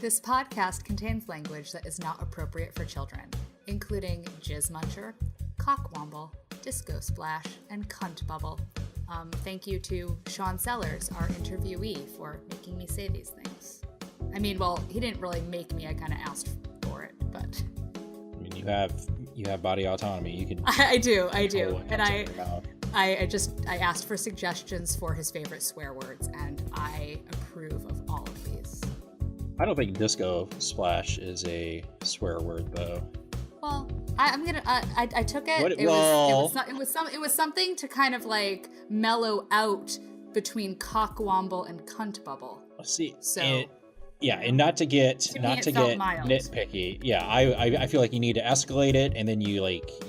This podcast contains language that is not appropriate for children, including jizz muncher, cockwomble, disco splash, and cunt bubble. Thank you to Shaun Sellars, our interviewee, for making me say these things. I mean, well, he didn't really make me. I kind of asked for it, but... I mean, you have body autonomy. You can... I do. And I asked for suggestions for his favorite swear words, and I approve of all of these. I don't think disco splash is a swear word, though. Well, I took it. It was something to kind of like mellow out between cockwomble and cunt bubble. See, so and not to get nitpicky. Yeah, I feel like you need to escalate it, and then you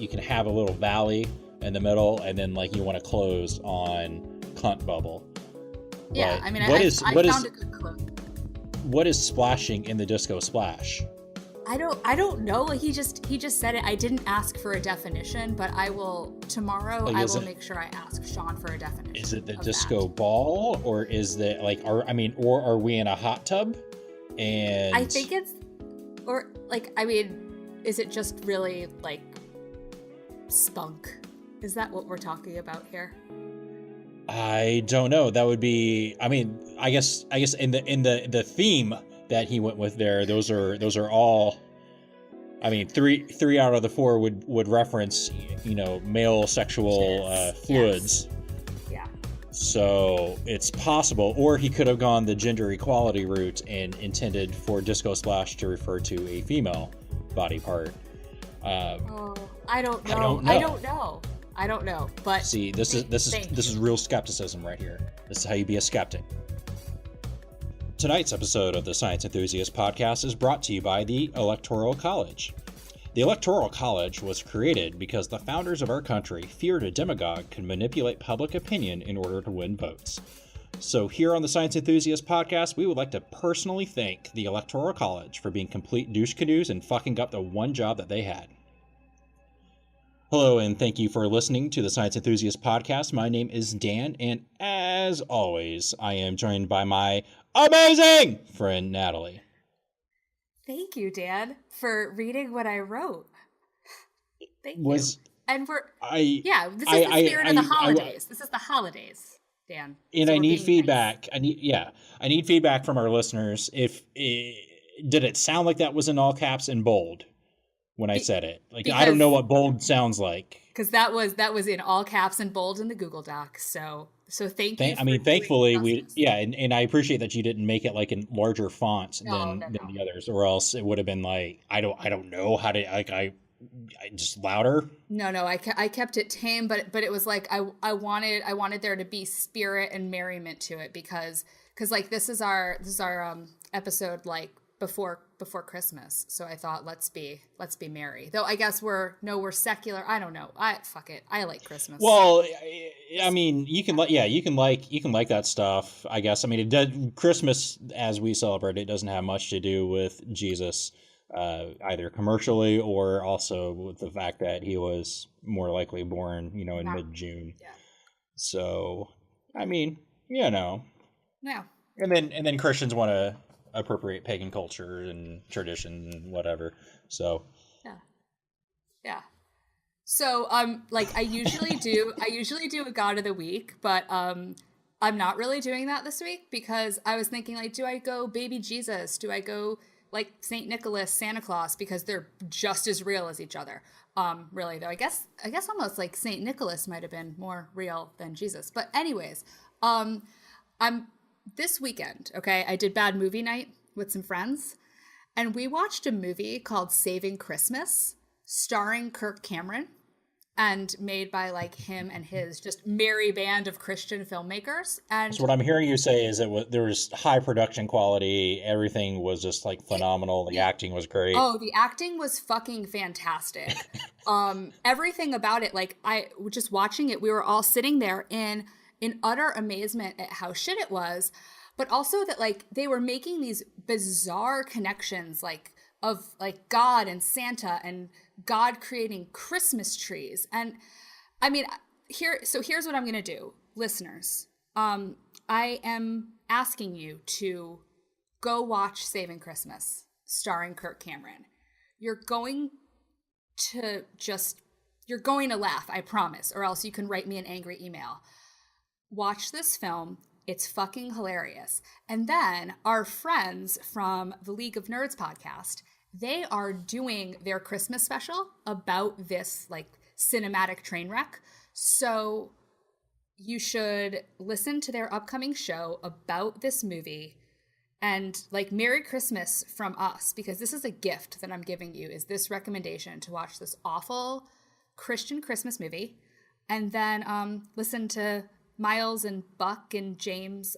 can have a little valley in the middle, and then you want to close on cunt bubble. Yeah, but I mean, I found a good close. What is splashing in the disco splash? I don't know. He just said it. I didn't ask for a definition, but I will tomorrow. I will make sure I ask Shaun for a definition. Is it the disco ball, or is it or are we in a hot tub? And I think it's, is it just really spunk? Is that what we're talking about here? I don't know. That would be. I mean, I guess in the theme that he went with there, those are all. I mean, three out of the four would reference male sexual fluids. Yes. Yeah. So it's possible, or he could have gone the gender equality route and intended for disco splash to refer to a female body part. I don't know. But see, this is real skepticism right here. This is how you be a skeptic. Tonight's episode of the Science Enthusiast podcast is brought to you by the Electoral College. The Electoral College was created because the founders of our country feared a demagogue could manipulate public opinion in order to win votes. So here on the Science Enthusiast podcast, we would like to personally thank the Electoral College for being complete douche canoes and fucking up the one job that they had. Hello, and thank you for listening to the Science Enthusiast podcast. My name is Dan, and as always, I am joined by my amazing friend, Natalie. Thank you, Dan, for reading what I wrote. Thank you. And this is the spirit of the holidays. This is the holidays, Dan. And so I need feedback. Nice. I need feedback from our listeners. Did it sound like that was in all caps and bold when I said it? I don't know what bold sounds like. Because that was in all caps and bold in the Google Doc. So thank you. Thankfully and I appreciate that you didn't make it in larger font than the others, or else it would have been I don't know how to I just louder. No, I kept it tame, but it was I wanted there to be spirit and merriment to it because this is our episode before Christmas. So I thought let's be merry. Though I guess we're secular. I don't know. Fuck it. I like Christmas. Well, I mean, you can like that stuff, I guess. I mean, Christmas as we celebrate it doesn't have much to do with Jesus, either commercially or also with the fact that he was more likely born, in mid-June. Yeah. So, I mean, Yeah. And then Christians want to appropriate pagan culture and tradition and whatever. So yeah. So I usually do a God of the Week, but I'm not really doing that this week because I was thinking do I go baby Jesus? Do I go Saint Nicholas, Santa Claus, because they're just as real as each other. Really though, I guess almost Saint Nicholas might have been more real than Jesus. But anyways, I'm this weekend, okay, I did bad movie night with some friends, and we watched a movie called Saving Christmas, starring Kirk Cameron, and made by him and his just merry band of Christian filmmakers. And so what I'm hearing you say is that there was high production quality, everything was just phenomenal, the acting was great. Oh, the acting was fucking fantastic. Everything about it, I just watching it, we were all sitting there in utter amazement at how shit it was, but also that they were making these bizarre connections of God and Santa and God creating Christmas trees. And I mean, here's what I'm going to do, listeners. I am asking you to go watch Saving Christmas, starring Kirk Cameron. You're going to laugh, I promise, or else you can write me an angry email. Watch this film. It's fucking hilarious. And then our friends from the League of Nerds podcast, they are doing their Christmas special about this like cinematic train wreck. So you should listen to their upcoming show about this movie and like Merry Christmas from us, because this is a gift that I'm giving you, is this recommendation to watch this awful Christian Christmas movie and then listen to Miles and Buck and James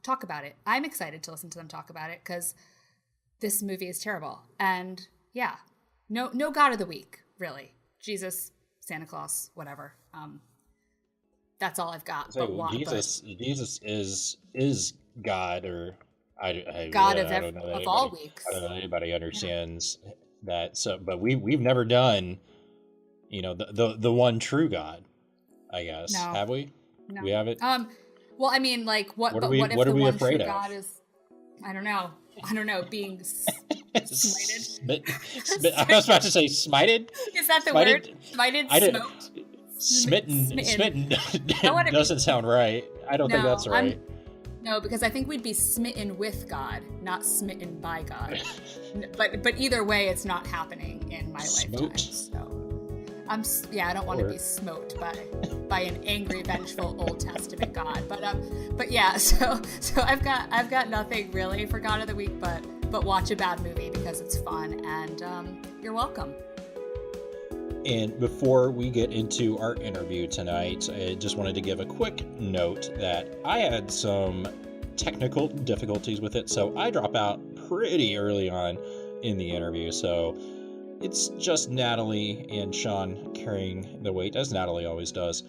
talk about it. I'm excited to listen to them talk about it because this movie is terrible. And yeah, no God of the week, really. Jesus, Santa Claus, whatever. That's all I've got. So Jesus is God, or I God I don't know that of anybody, all weeks. I don't know that anybody understands that. So, but we've never done, the one true God, I guess. No. Have we? No. We have it. Well, I mean, like, what if what the are we one afraid true of? God is? I don't know, being smited. I was about to say smited. Is that the Smited? word? Smited, I didn't- smoked? Smitten I wanna be- doesn't sound right. I don't think No, that's right. No, because I think we'd be smitten with God, not smitten by God. but either way, it's not happening in my lifetime. So I don't want to be smoked by an angry, vengeful Old Testament God. But yeah, so I've got nothing really for God of the week, but watch a bad movie because it's fun, and you're welcome. And before we get into our interview tonight, I just wanted to give a quick note that I had some technical difficulties with it, so I drop out pretty early on in the interview. So it's just Natalie and Shaun carrying the weight, as Natalie always does.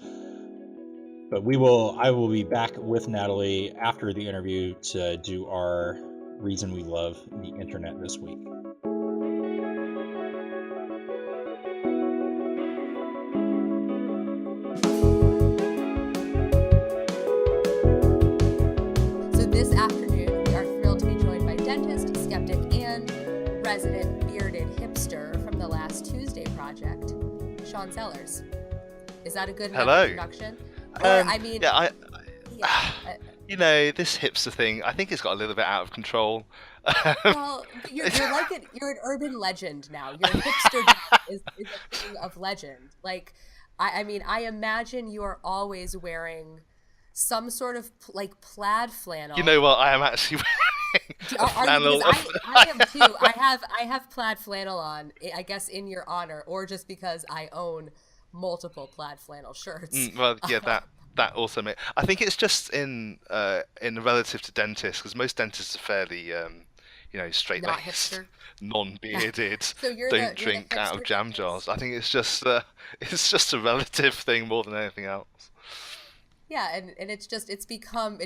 But I will be back with Natalie after the interview to do our reason we love the internet this week. This afternoon, we are thrilled to be joined by dentist, skeptic, and resident bearded hipster from the Last Tuesday Project, Shaun Sellars. Is that a good enough introduction? Or, this hipster thing, I think it's got a little bit out of control. Well, you're an urban legend now. Your hipster is a thing of legend. Like, I imagine you are always wearing some sort of like plaid flannel. You know what? I am actually wearing a flannel. I am too. I have plaid flannel on, I guess in your honor, or just because I own multiple plaid flannel shirts. That also may. I think it's just in relative to dentists, because most dentists are fairly straight-laced, non-bearded, So don't drink out of jam jars. I think it's just a relative thing more than anything else. Yeah, and it's just become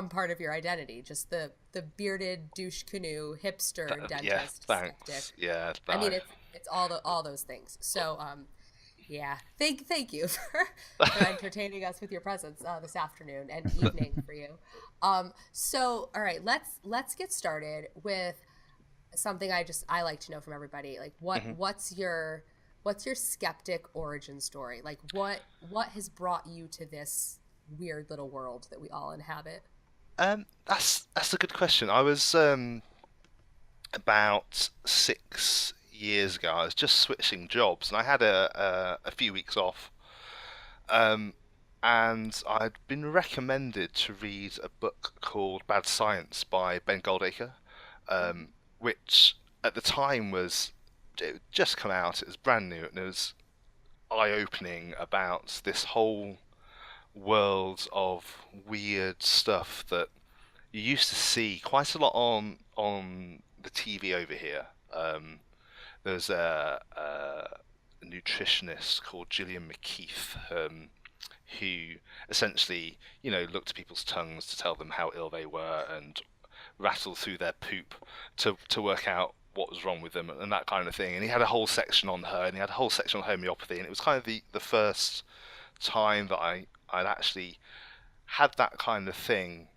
part of your identity, just the bearded douche canoe hipster dentist. Yeah, thanks. Skeptic. Yeah, I mean it's all those things. So yeah, thank you for entertaining us with your presence this afternoon and evening for you. So all right, let's get started with something I like to know from everybody. Like what's your skeptic origin story? Like what has brought you to this weird little world that we all inhabit? That's a good question. I was about 6 years ago. I was just switching jobs, and I had a few weeks off. And I'd been recommended to read a book called Bad Science by Ben Goldacre, which at the time it had just come out. It was brand new, and it was eye-opening about this whole world of weird stuff that you used to see quite a lot on the TV over here. There's a nutritionist called Gillian McKeith, who essentially, looked at people's tongues to tell them how ill they were and rattled through their poop to work out what was wrong with them and that kind of thing. And he had a whole section on her, and he had a whole section on homeopathy, and it was kind of the first time that I'd actually had that kind of thing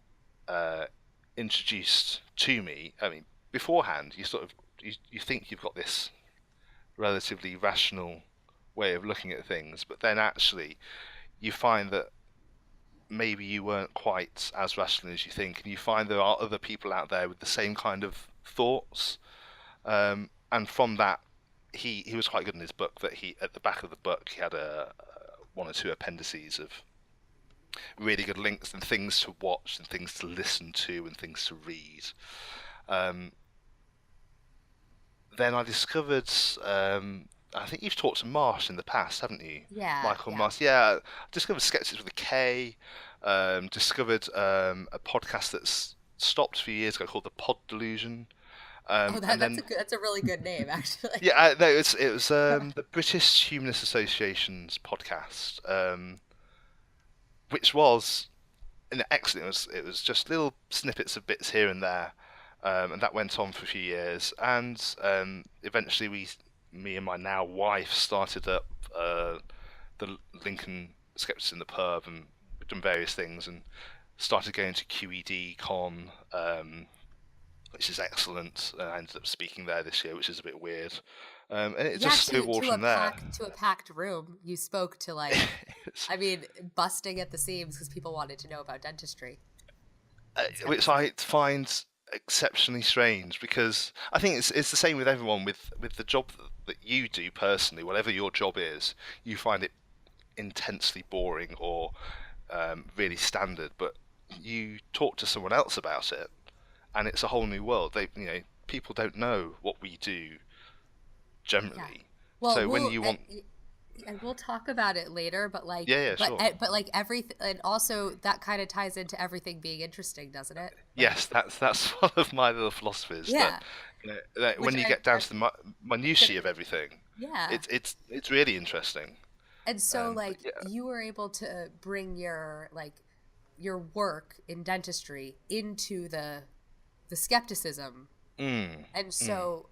introduced to me, I mean, beforehand, you think you've got this relatively rational way of looking at things, but then actually you find that maybe you weren't quite as rational as you think, and you find there are other people out there with the same kind of thoughts. And from that, he was quite good in his book. That he at the back of the book he had one or two appendices of really good links and things to watch and things to listen to and things to read. Then I discovered. I think you've talked to Marsh in the past, haven't you? Yeah. Michael Marsh. Yeah. I discovered Skeptics with a K. Discovered a podcast that's stopped a few years ago called The Pod Delusion. That's a really good name, actually. Yeah, no, it was the British Humanist Association's podcast, which was excellent. It was just little snippets of bits here and there, and that went on for a few years. And eventually, me and my now wife started up the Lincoln Skeptics in the Pub, and we've done various things, and started going to QED Con, which is excellent. I ended up speaking there this year, which is a bit weird. And it just snowballed from there. To a packed room, you spoke to I mean, busting at the seams because people wanted to know about dentistry. Which I find exceptionally strange, because I think it's the same with everyone with the job that you do personally. Whatever your job is, you find it intensely boring or really standard, but you talk to someone else about it and it's a whole new world. People don't know what we do generally. Yeah. Well, so when you want, and we'll talk about it later, but sure. But everything, and also that kind of ties into everything being interesting, doesn't it? Yes, that's one of my little philosophies. Yeah. That when you get down to the minutiae of everything, yeah, it's really interesting. And so, you were able to bring your work in dentistry into the skepticism, and so,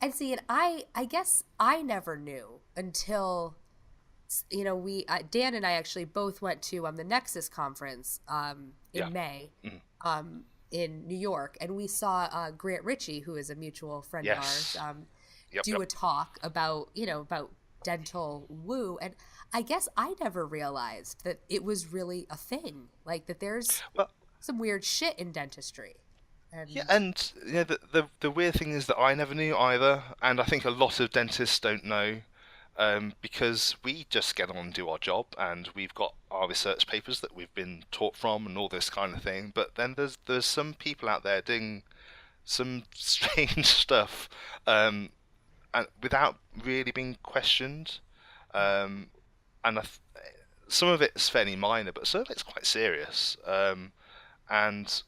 and see, and I guess I never knew until, Dan and I actually both went to the Nexus conference in May, in New York, and we saw Grant Ritchie, who is a mutual friend of ours, do a talk about about dental woo, and I guess I never realized that it was really a thing, that there's some weird shit in dentistry. And the weird thing is that I never knew either, and I think a lot of dentists don't know, because we just get on and do our job, and we've got our research papers that we've been taught from and all this kind of thing. But then there's some people out there doing some strange stuff, and without really being questioned, and some of it's fairly minor, but some of it's quite serious, and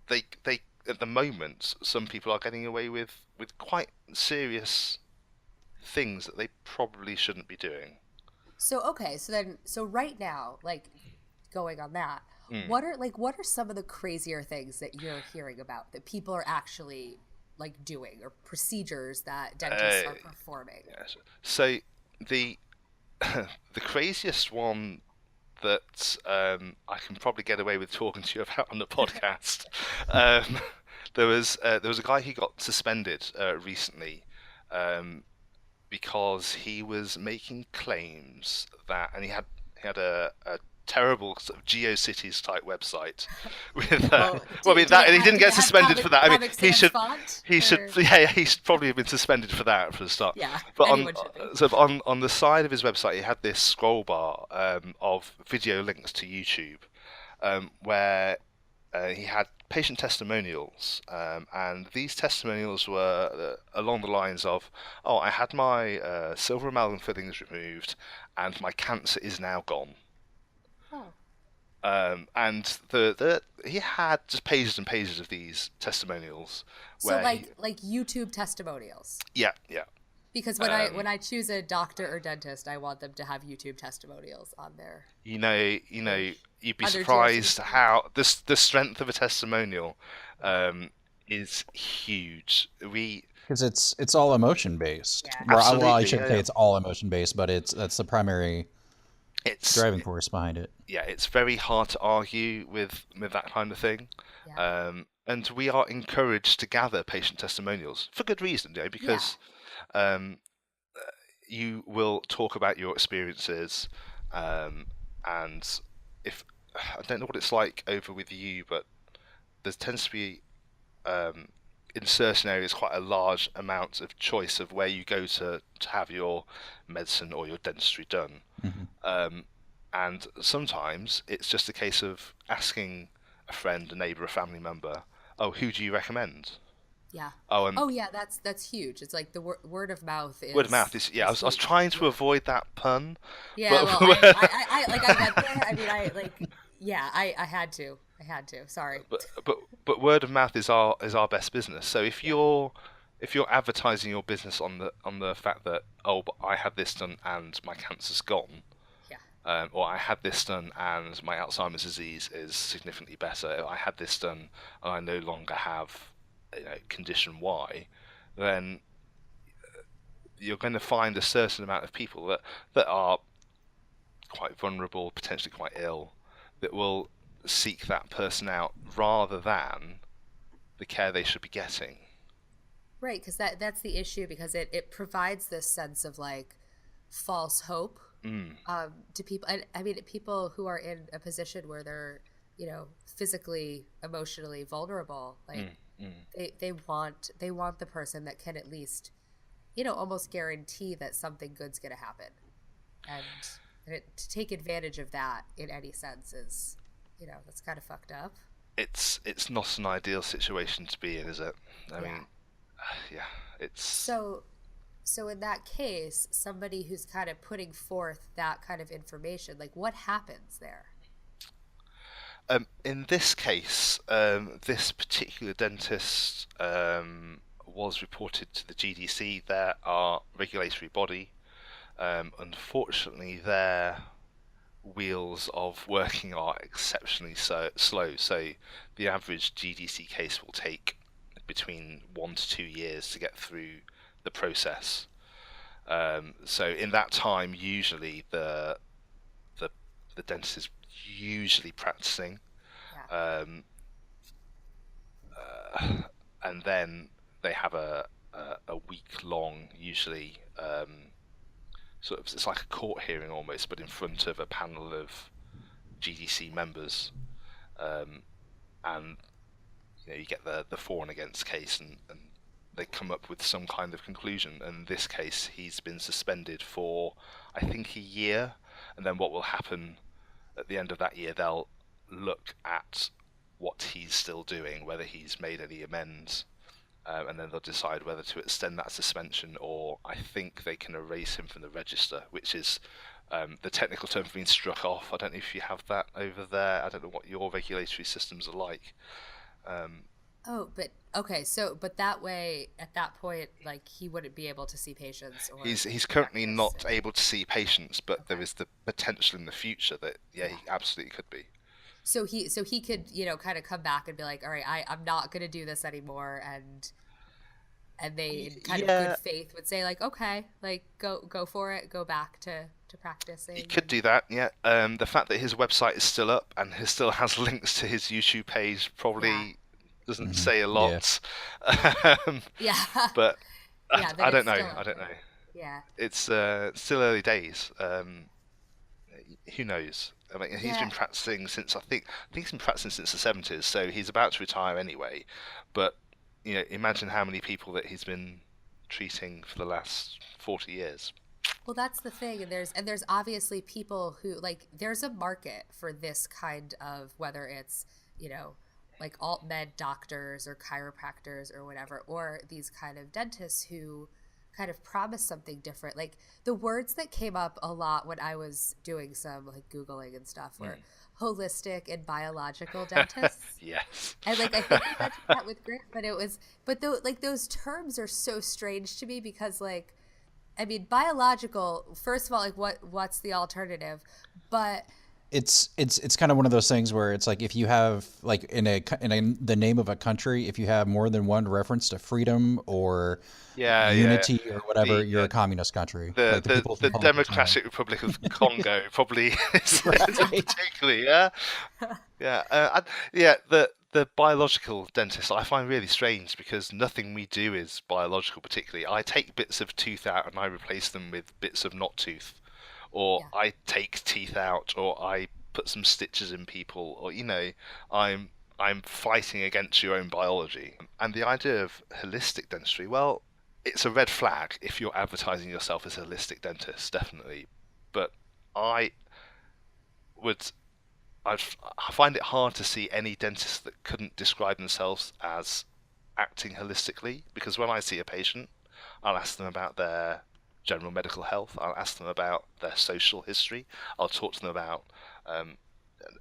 they at the moment, some people are getting away with quite serious things that they probably shouldn't be doing. So right now, going on that, what are some of the crazier things that you're hearing about that people are actually doing, or procedures that dentists are performing? Yes. So the craziest one that I can probably get away with talking to you about on the podcast. There was a guy who got suspended recently because he was making claims that, and he had a terrible sort of GeoCities type website with he didn't get suspended for that. I mean, he should probably have been suspended for that for the start. Yeah, but on the side of his website, he had this scroll bar of video links to YouTube, where he had patient testimonials, and these testimonials were along the lines of, I had my silver amalgam fillings removed and my cancer is now gone. And he had just pages and pages of these testimonials. So YouTube testimonials. Yeah. Because when I choose a doctor or dentist, I want them to have YouTube testimonials on there. You'd be surprised how the strength of a testimonial is huge. Because it's all emotion based. Yeah. Well, I shouldn't say it's all emotion based, but that's the primary It's driving force behind it. yeah, it's very hard to argue with that kind of thing. Yeah. And we are encouraged to gather patient testimonials for good reason, because um, you will talk about your experiences, and if I don't know what it's like over with you, but there tends to be in certain areas quite a large amount of choice of where you go to have your medicine or your dentistry done. Mm-hmm. And sometimes it's just a case of asking a friend, a neighbour, a family member, oh, who do you recommend? Yeah. Oh, and Oh, yeah. That's huge. It's like the word of mouth word of mouth is is, I was huge. trying to Yeah. avoid that pun, Yeah. but Well, I went there. I mean, I had to. I had to. Sorry. but word of mouth is our best business. So Yeah. if you're advertising your business on the fact that, oh, but I had this done and my cancer's gone, Yeah. or I had this done and my Alzheimer's disease is significantly better, I had this done and I no longer have, condition Y, then you're going to find a certain amount of people that are quite vulnerable, potentially quite ill, that will seek that person out rather than the care they should be getting. Right, because that's the issue, because it provides this sense of like false hope to people. I mean, people who are in a position where they're, physically, emotionally vulnerable. Like they want the person that can at least, almost guarantee that something good's going to happen, and to take advantage of that in any sense is, that's kind of fucked up. It's not an ideal situation to be in, is it? I mean, yeah, it's So in that case, somebody who's kind of putting forth that kind of information, like what happens there? in this case, this particular dentist was reported to the GDC. They're our regulatory body. Unfortunately, their wheels of working are exceptionally slow. So the average GDC case will take between 1 to 2 years to get through the process. So in that time, usually the dentist is usually practicing, Yeah. and then they have a week long, usually, sort of, it's like a court hearing almost, but in front of a panel of GDC members, and you get the for and against case, and they come up with some kind of conclusion. And in this case, he's been suspended for, I think, a year, and then what will happen at the end of that year, they'll look at what he's still doing, whether he's made any amends, and then they'll decide whether to extend that suspension, or I think they can erase him from the register, which is the technical term for being struck off. I don't know if you have that over there. I don't know what your regulatory systems are like. Oh, but okay. But that way, at that point, like he wouldn't be able to see patients or He's currently practice. not able to see patients, but there Okay. is the potential in the future that, yeah, Yeah. he absolutely could be. So he could, kind of come back and be like, all right, I'm not gonna do this anymore, and they in kind of good Yeah, faith would say like, okay, like go for it, go back to he practicing. could And do that, yeah. The fact that his website is still up and he still has links to his YouTube page yeah, probably doesn't Mm-hmm. say a Yeah. lot. Um, yeah, but yeah, that I don't it's know. still I up don't know. there. Yeah, It's still early days. Who knows? I mean, he's yeah. been practicing since, I think he's been practicing since the 70s, so he's about to retire anyway. But imagine how many people that he's been treating for the last 40 years. Well, that's the thing, and there's obviously people who like there's a market for this kind of, whether it's, like alt med doctors or chiropractors or whatever, or these kind of dentists who kind of promise something different. Like the words that came up a lot when I was doing some like Googling and stuff were holistic and biological dentists. Yes. And like I think we mentioned that with Griff, but though like those terms are so strange to me, because like I mean biological, first of all, like what's the alternative? But it's kind of one of those things where it's like if you have like the name of a country, if you have more than one reference to freedom or unity or whatever, you're a communist country. Like the People's the Republic of Democratic Republic of Congo probably is Right. particularly the biological dentist I find really strange because nothing we do is biological particularly. I take bits of tooth out and I replace them with bits of not tooth, or I take teeth out, or I put some stitches in people, or I'm fighting against your own biology. And the idea of holistic dentistry, well, it's a red flag if you're advertising yourself as a holistic dentist, definitely. But I would I find it hard to see any dentist that couldn't describe themselves as acting holistically, because when I see a patient, I'll ask them about their general medical health, I'll ask them about their social history, I'll talk to them about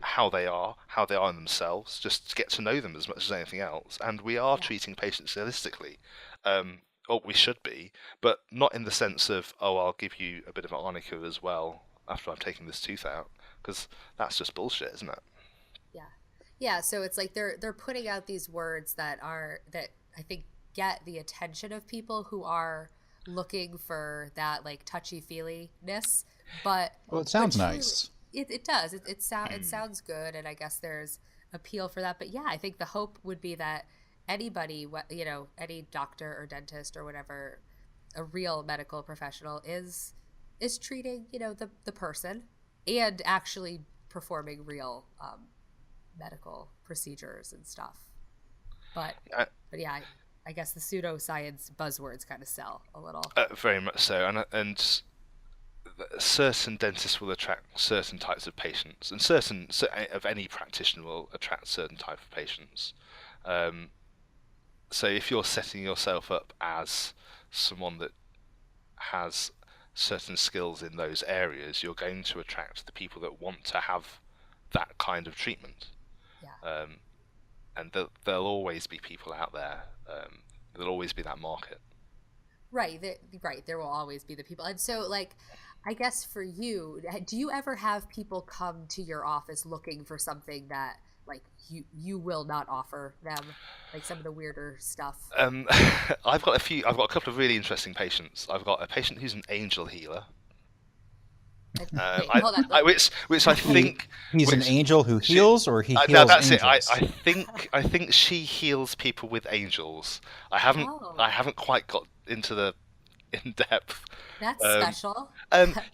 how they are in themselves, just to get to know them as much as anything else. And we are treating patients holistically, or we should be, but not in the sense of, oh, I'll give you a bit of arnica as well after I'm taking this tooth out, because that's just bullshit, isn't it? Yeah. So it's like they're putting out these words that I think get the attention of people who are looking for that like touchy-feely-ness. But it sounds nice. It does. It sounds good, and I guess there's appeal for that. But yeah, I think the hope would be that anybody, any doctor or dentist or whatever, a real medical professional is treating, the person and actually performing real medical procedures and stuff. But yeah, I guess the pseudoscience buzzwords kind of sell a little. Very much so, and certain dentists will attract certain types of patients, and certain of any practitioner will attract certain type of patients. So if you're setting yourself up as someone that has certain skills in those areas, you're going to attract the people that want to have that kind of treatment. Yeah. And there'll always be people out there. There'll always be that market. Right. There will always be the people. And so, like, I guess for you, do you ever have people come to your office looking for something that, like, you will not offer them, like some of the weirder stuff? I've got a couple of really interesting patients. I've got a patient who's an angel healer. Which I think he's an angel who heals, or he heals no, that's angels. it. I think she heals people with angels. I haven't quite got into the in depth. That's special.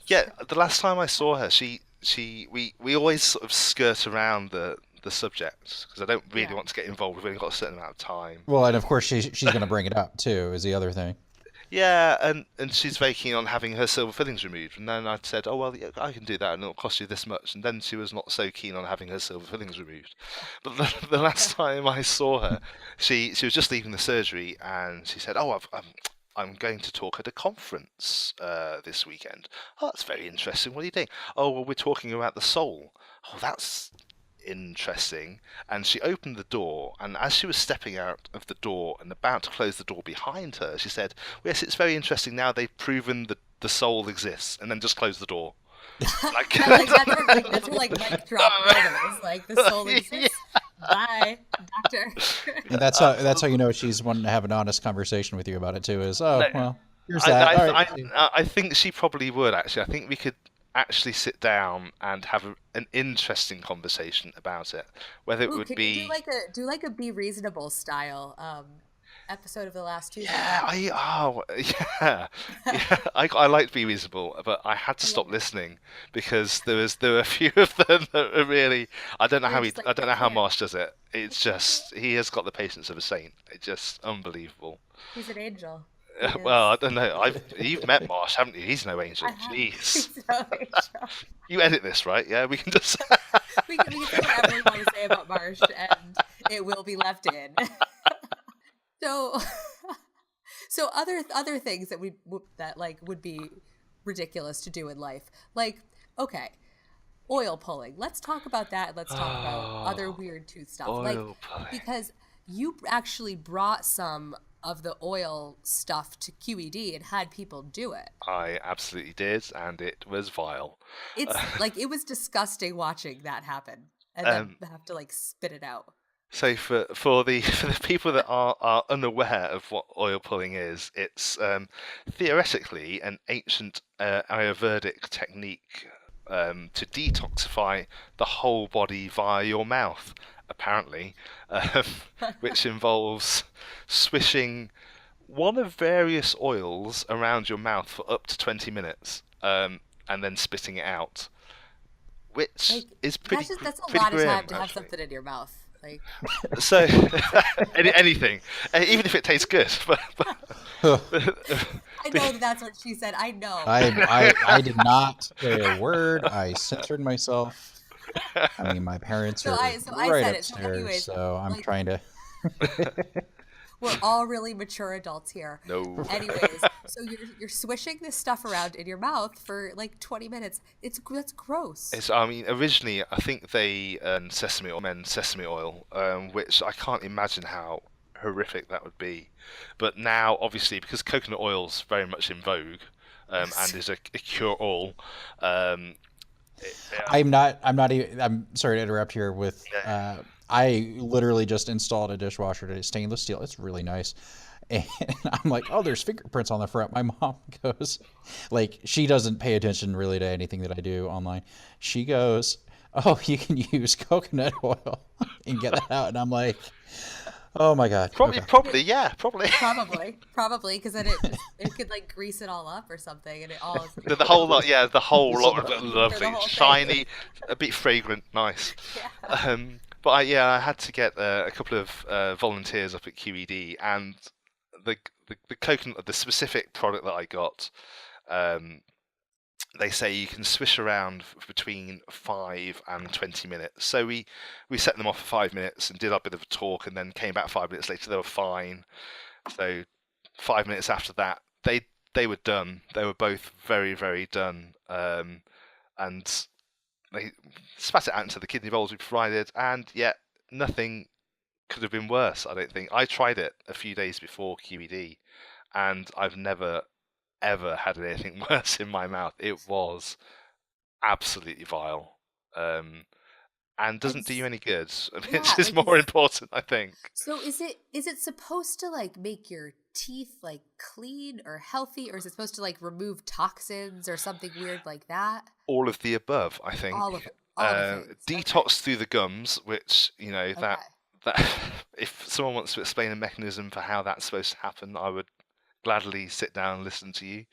Yeah, the last time I saw her, we always sort of skirt around the subject because I don't really want to get involved. We've only got a certain amount of time. Well, and of course she's going to bring it up too, is the other thing. Yeah, and she's very keen on having her silver fillings removed. And then I said, oh, well, yeah, I can do that, and it'll cost you this much. And then she was not so keen on having her silver fillings removed. But the last time I saw her, she was just leaving the surgery, and she said, oh, I'm going to talk at a conference this weekend. Oh, that's very interesting. What are you doing? Oh, well, we're talking about the soul. Oh, that's interesting. And she opened the door, and as she was stepping out of the door and about to close the door behind her, she said, well, yes, it's very interesting now they've proven that the soul exists, and then just closed the door. That's where mic drop is like the soul exists. Bye, doctor. And that's how you know she's wanting to have an honest conversation with you about it too. Is well, here's that. I think she probably would actually. I think we could actually sit down and have an interesting conversation about it. Whether it would be do like a Be Reasonable style episode of the last Tuesday. Yeah, I like Be Reasonable, but I had to stop listening because there were a few of them that were really. I don't know how Marsh does it. It's just he has got the patience of a saint. It's just unbelievable. He's an angel. Well, I don't know. You've met Marsh, haven't you? He's no angel. Jeez. He's no angel. You edit this, right? Yeah, we can just. we can say whatever we want to say about Marsh, and it will be left in. So other things that would be ridiculous to do in life, like, okay, oil pulling. Let's talk about that. Let's talk about other weird tooth stuff, Oil pulling. Because you actually brought some of the oil stuff to QED and had people do it. I absolutely did, and it was vile. It's like, it was disgusting watching that happen and then have to like spit it out. So for the people that are unaware of what oil pulling is, it's theoretically an ancient Ayurvedic technique to detoxify the whole body via your mouth, apparently, which involves swishing one of various oils around your mouth for up to 20 minutes, and then spitting it out, which is pretty. That's a pretty lot grim, of time to have actually. something in your mouth. Like, So anything, even if it tastes good. I know that's what she said. I know. I did not say a word. I censored myself. I mean, my parents are I right said it. So upstairs, anyways, so I'm like- trying to. We're all really mature adults here. No. Anyways, so you're swishing this stuff around in your mouth for like 20 minutes. That's gross. I mean, originally I think they sesame oil, which I can't imagine how horrific that would be. But now, obviously, because coconut oil's very much in vogue, and is a cure-all. I'm sorry to interrupt here with. I literally just installed a dishwasher today, stainless steel. It's really nice. And I'm like, oh, there's fingerprints on the front. My mom goes, like, she doesn't pay attention really to anything that I do online. She goes, oh, you can use coconut oil and get that out. And I'm like, oh my God. Probably, Probably, because then it could like grease it all up or something, and it all. The whole lot, the whole lot of it, The lovely, whole thing. shiny, a bit fragrant, nice. Yeah. But I had to get a couple of volunteers up at QED, and the coconut, the specific product that I got, they say you can swish around between 5 and 20 minutes. So we set them off for 5 minutes and did a bit of a talk, and then came back 5 minutes later. They were fine. So 5 minutes after that, they were done. They were both very, very done. And they spat it out into the kidney bowls we provided, and yet nothing could have been worse, I don't think. I tried it a few days before QED, and I've never, ever had anything worse in my mouth. It was absolutely vile, and doesn't do you any good, which is more important, I think. So is it supposed to like make your teeth like clean or healthy, or is it supposed to like remove toxins or something weird like that? All of the above, I think. All of it. Detox through the gums, which that if someone wants to explain a mechanism for how that's supposed to happen, I would gladly sit down and listen to you.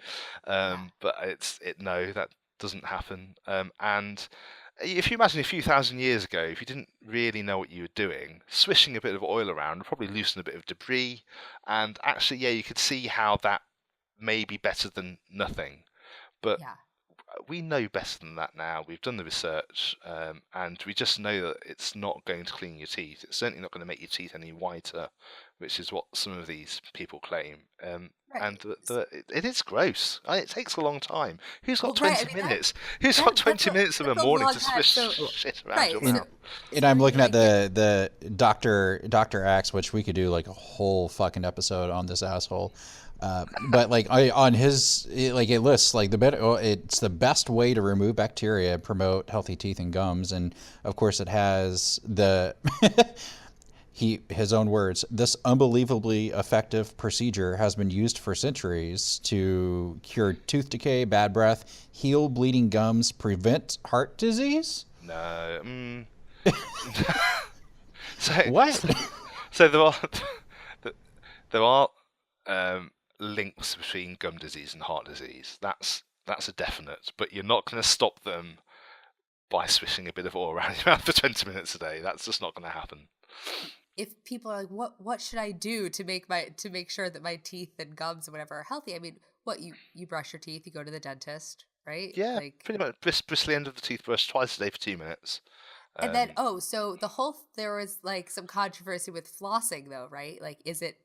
But no, that doesn't happen. And if you imagine a few thousand years ago, if you didn't really know what you were doing, swishing a bit of oil around would probably loosen a bit of debris. And actually, you could see how that may be better than nothing. But we know better than that now. We've done the research, and we just know that it's not going to clean your teeth. It's certainly not going to make your teeth any whiter, which is what some of these people claim. And it is gross. It takes a long time. Who's got 20 minutes? Who's got 20 minutes of a morning to swish shit around your mouth? And I'm looking at the Dr. Axe, which we could do like a whole fucking episode on this asshole. But like on his, it lists like it's the best way to remove bacteria, promote healthy teeth and gums, and of course it has his own words. This unbelievably effective procedure has been used for centuries to cure tooth decay, bad breath, heal bleeding gums, prevent heart disease. No. What? So there are links between gum disease and heart disease. That's a definite. But you're not going to stop them by swishing a bit of oil around your mouth for 20 minutes a day. That's just not going to happen. If people are like, what should I do to make sure that my teeth and gums and whatever are healthy? I mean, you brush your teeth, you go to the dentist, right? Yeah, pretty much bristly end of the toothbrush twice a day for 2 minutes. And then so there was like some controversy with flossing though, right? Like, is it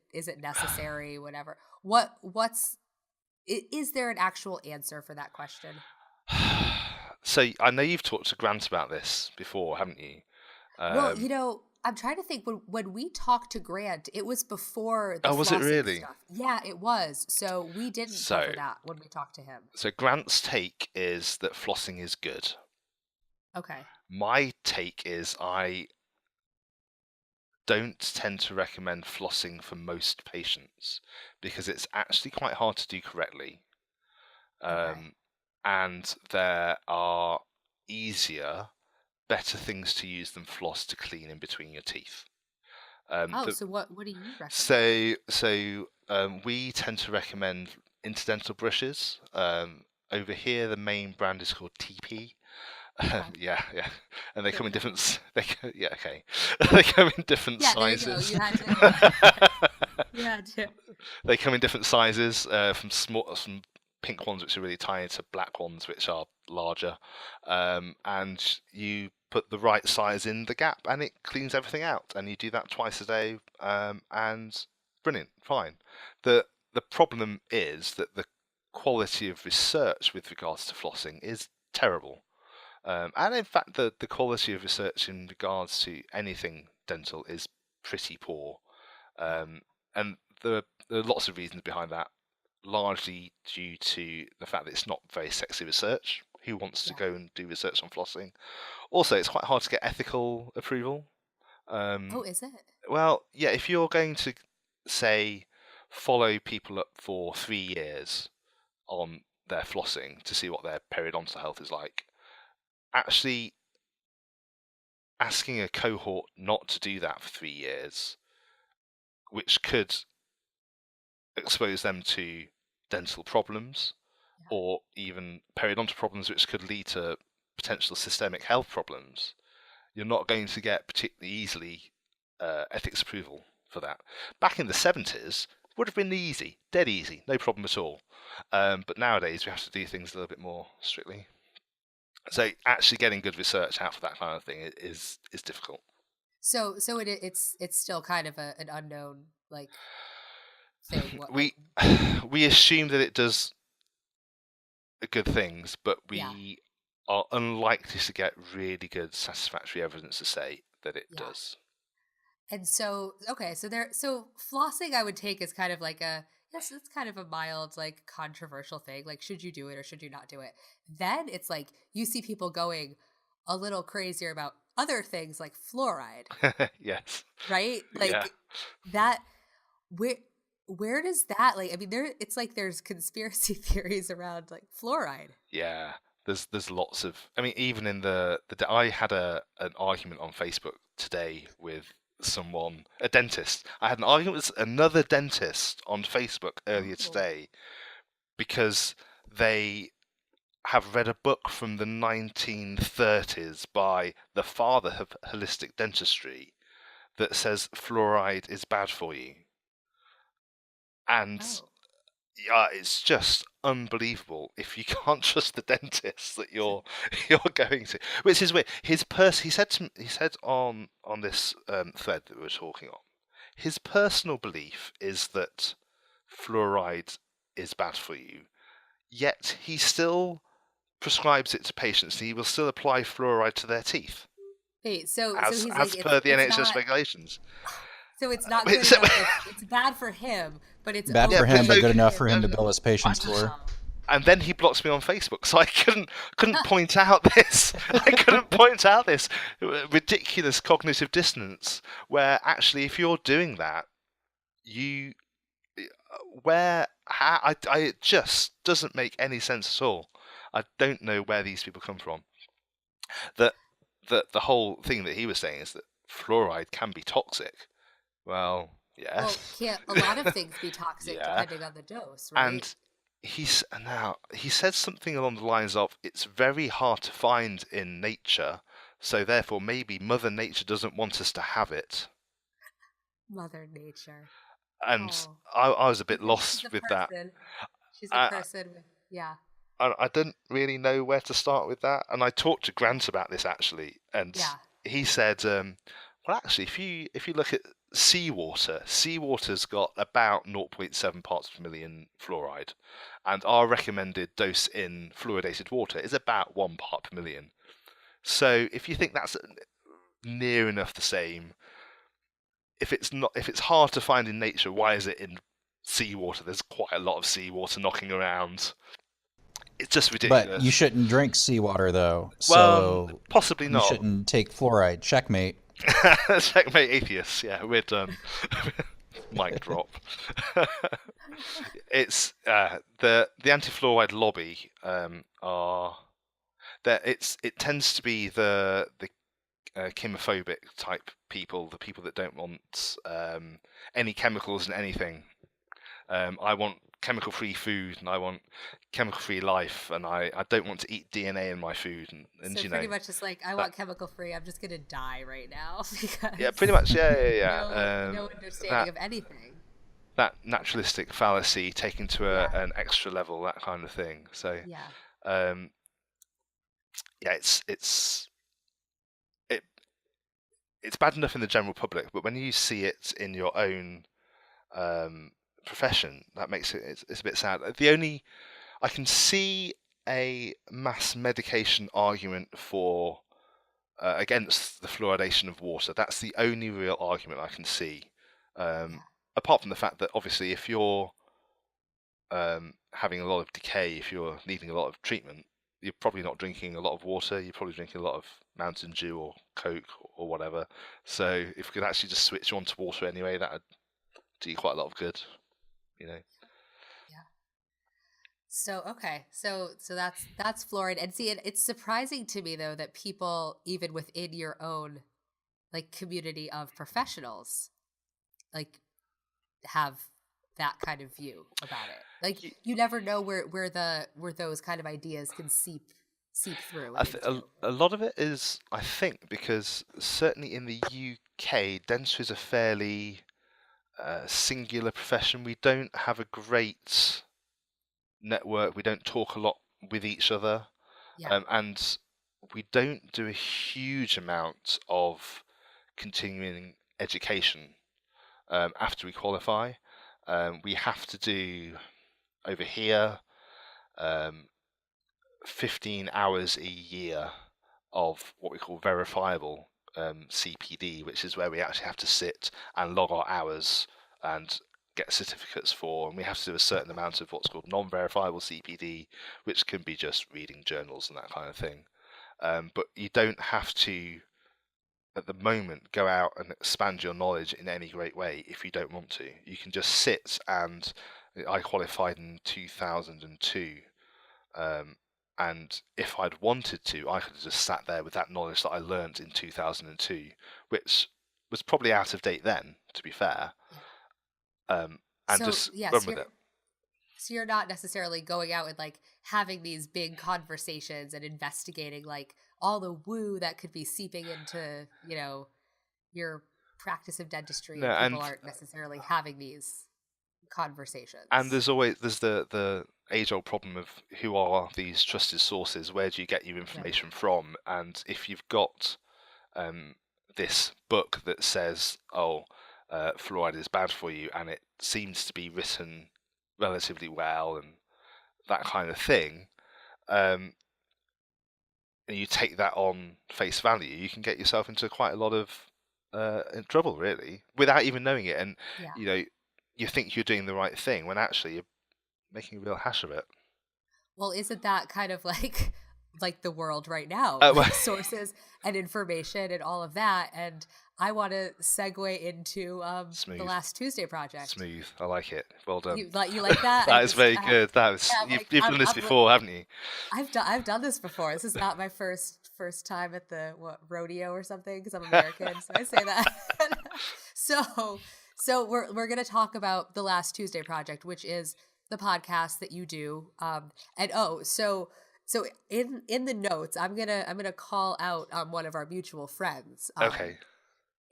necessary? Whatever. Is there an actual answer for that question? So I know you've talked to Grant about this before, haven't you? Well, I'm trying to think when we talked to Grant, it was before the was it flossing really? stuff. Yeah, it was. So we didn't cover that when we talked to him. So Grant's take is that flossing is good. Okay. My take is I don't tend to recommend flossing for most patients because it's actually quite hard to do correctly. And there are easier, better things to use than floss to clean in between your teeth. So what do you recommend? So we tend to recommend interdental brushes. Over here, the main brand is called TP. Yeah, and they come in different. They come in different sizes. There you go. You had to. They come in different sizes, from pink ones which are really tiny to black ones which are larger, and you put the right size in the gap and it cleans everything out, and you do that twice a day, and brilliant, fine. The problem is that the quality of research with regards to flossing is terrible, and in fact the quality of research in regards to anything dental is pretty poor, and there are lots of reasons behind that, largely due to the fact that it's not very sexy research. Who wants to go and do research on flossing? Also, it's quite hard to get ethical approval. Is it? Well, yeah, if you're going to, say, follow people up for 3 years on their flossing to see what their periodontal health is like, actually asking a cohort not to do that for 3 years, which could expose them to dental problems or even periodontal problems which could lead to potential systemic health problems, you're not going to get particularly easily ethics approval for that. Back in the 70s, would have been easy, dead easy, no problem at all. But nowadays we have to do things a little bit more strictly. So actually getting good research out for that kind of thing is difficult. So it's still kind of an unknown thing. We assume that it does good things, but we are unlikely to get really good satisfactory evidence to say that it does. And so so flossing I would take as kind of like it's kind of a mild, controversial thing. Like, should you do it or should you not do it? Then it's like you see people going a little crazier about other things like fluoride. Yes. Right? That where does that it's like there's conspiracy theories around fluoride. Yeah. There's lots of, even in I had an argument on Facebook today with someone, a dentist. I had an argument with another dentist on Facebook earlier today because they have read a book from the 1930s by the father of holistic dentistry that says fluoride is bad for you. And it's just unbelievable if you can't trust the dentist that you're going to, which is weird. He said on this thread that we were talking on, his personal belief is that fluoride is bad for you, yet he still prescribes it to patients and he will still apply fluoride to their teeth. Wait, so as he's per the NHS regulations. So it's not good enough. It's bad for him, but it's bad for him, but good enough for him to bill his patients for. And then he blocks me on Facebook, so I couldn't point out this. I couldn't point out this ridiculous cognitive dissonance. Where actually, if you're doing that, it just doesn't make any sense at all. I don't know where these people come from. The whole thing that he was saying is that fluoride can be toxic. Well, yes. Well, can't a lot of things be toxic depending on the dose, right? And he said something along the lines of, it's very hard to find in nature, so therefore maybe Mother Nature doesn't want us to have it. Mother Nature. And I was a bit lost with that. She's a person with, I didn't really know where to start with that. And I talked to Grant about this actually, and he said, well, actually, if you look at seawater's got about 0.7 parts per million fluoride, and our recommended dose in fluoridated water is about 1 part per million. So if you think that's near enough the same, if it's hard to find in nature, why is it in seawater? There's quite a lot of seawater knocking around. It's just ridiculous. But you shouldn't drink seawater, though. Well, So possibly you not. shouldn't take fluoride. Checkmate. Checkmate, atheists. Yeah, we're done. Mic drop. It's the anti-fluoride lobby are that it tends to be the chemophobic type people, the people that don't want any chemicals in anything. I want chemical-free food, and I want chemical-free life, and I don't want to eat DNA in my food. And so you pretty know, much it's like, I want chemical-free. I'm just gonna die right now because yeah, pretty much, yeah. no understanding of anything. That naturalistic fallacy taken to an extra level, that kind of thing. So Yeah. It's bad enough in the general public, but when you see it in your own profession, that makes it's a bit sad. I can see a mass medication argument for against the fluoridation of water. That's the only real argument I can see. Apart from the fact that obviously if you're having a lot of decay, if you're needing a lot of treatment, you're probably not drinking a lot of water. You're probably drinking a lot of Mountain Dew or Coke or whatever. So if we could actually just switch on to water anyway, that would do you quite a lot of good, you know. Yeah. So okay, so that's fluoride, and see, it's surprising to me though that people even within your own like community of professionals like have that kind of view about it. Like you never know where those kind of ideas can seep through. A lot of it is, I think, because certainly in the UK, dentistry is a fairly singular profession. We don't have a great network. We don't talk a lot with each other, and we don't do a huge amount of continuing education after we qualify. We have to do over here 15 hours a year of what we call verifiable CPD, which is where we actually have to sit and log our hours and get certificates for, and we have to do a certain amount of what's called non-verifiable CPD, which can be just reading journals and that kind of thing. But you don't have to, at the moment, go out and expand your knowledge in any great way if you don't want to. You can just sit, and I qualified in 2002, and if I'd wanted to, I could have just sat there with that knowledge that I learnt in 2002, which was probably out of date then, to be fair, and just run with it. So you're not necessarily going out and like having these big conversations and investigating like all the woo that could be seeping into, you know, your practice of dentistry. No, and people aren't necessarily having these conversations. And there's the age-old problem of who are these trusted sources? Where do you get your information from? And if you've got this book that says, fluoride is bad for you, and it seems to be written relatively well and that kind of thing, and you take that on face value, you can get yourself into quite a lot of trouble, really, without even knowing it. And you know, you think you're doing the right thing when actually you're making a real hash of it. Well, isn't that kind of like the world right now? Well, sources and information and all of that. And I want to segue into the Last Tuesday project. Smooth. I like it. Well done. You like that? That is very good. That was you've done this before, haven't you? I've done this before. This is not my first time at the rodeo or something, because I'm American, so I say that. So we're gonna talk about the Last Tuesday project, which is the podcast that you do. So in the notes, I'm gonna call out one of our mutual friends. Okay.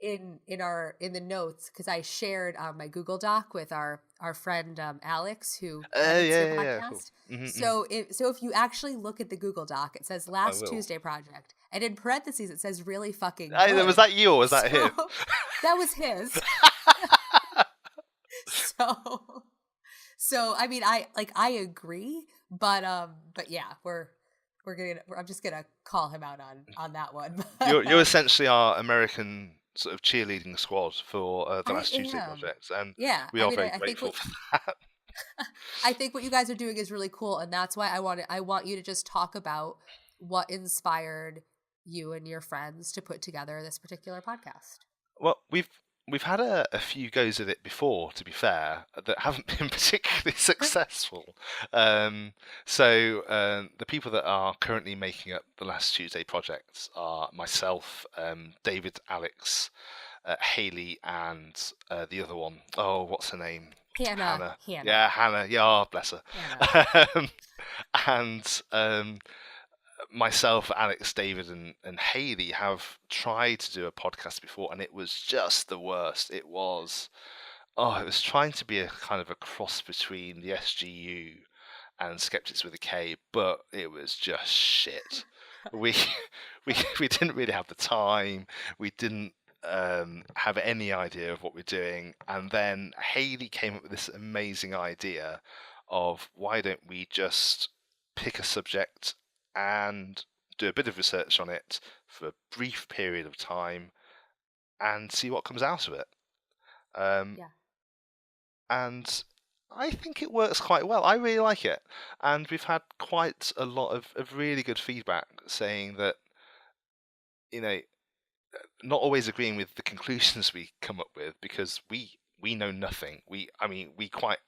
In the notes, because I shared my Google Doc with our friend Alex, who edits your podcast. Cool. Mm-hmm, so if you actually look at the Google Doc, it says Last Tuesday project, and in parentheses it says really fucking good. Was that you or was that him? That was his. So I mean, I agree, but yeah, I'm just gonna call him out on that one. You're essentially our American sort of cheerleading squad for the I Last Tuesday am. project, and Yeah, we I are mean, very I think grateful what for that. I think what you guys are doing is really cool, and that's why I want you to just talk about what inspired you and your friends to put together this particular podcast. Well, we've had a few goes at it before, to be fair, that haven't been particularly successful. The people that are currently making up the Last Tuesday projects are myself, David, Alex, Haley, and the other one. Oh, what's her name? Hannah. Yeah, Hannah. Yeah, oh, bless her. Hannah. And myself, Alex, David, and Haley have tried to do a podcast before, and it was just the worst. It was trying to be a kind of a cross between the SGU and Skeptics with a K, but it was just shit. We we didn't really have the time. We didn't have any idea of what we're doing, and then Haley came up with this amazing idea of, why don't we just pick a subject and do a bit of research on it for a brief period of time and see what comes out of it. Yeah. And I think it works quite well. I really like it. And we've had quite a lot of really good feedback saying that, not always agreeing with the conclusions we come up with, because we know nothing. We quite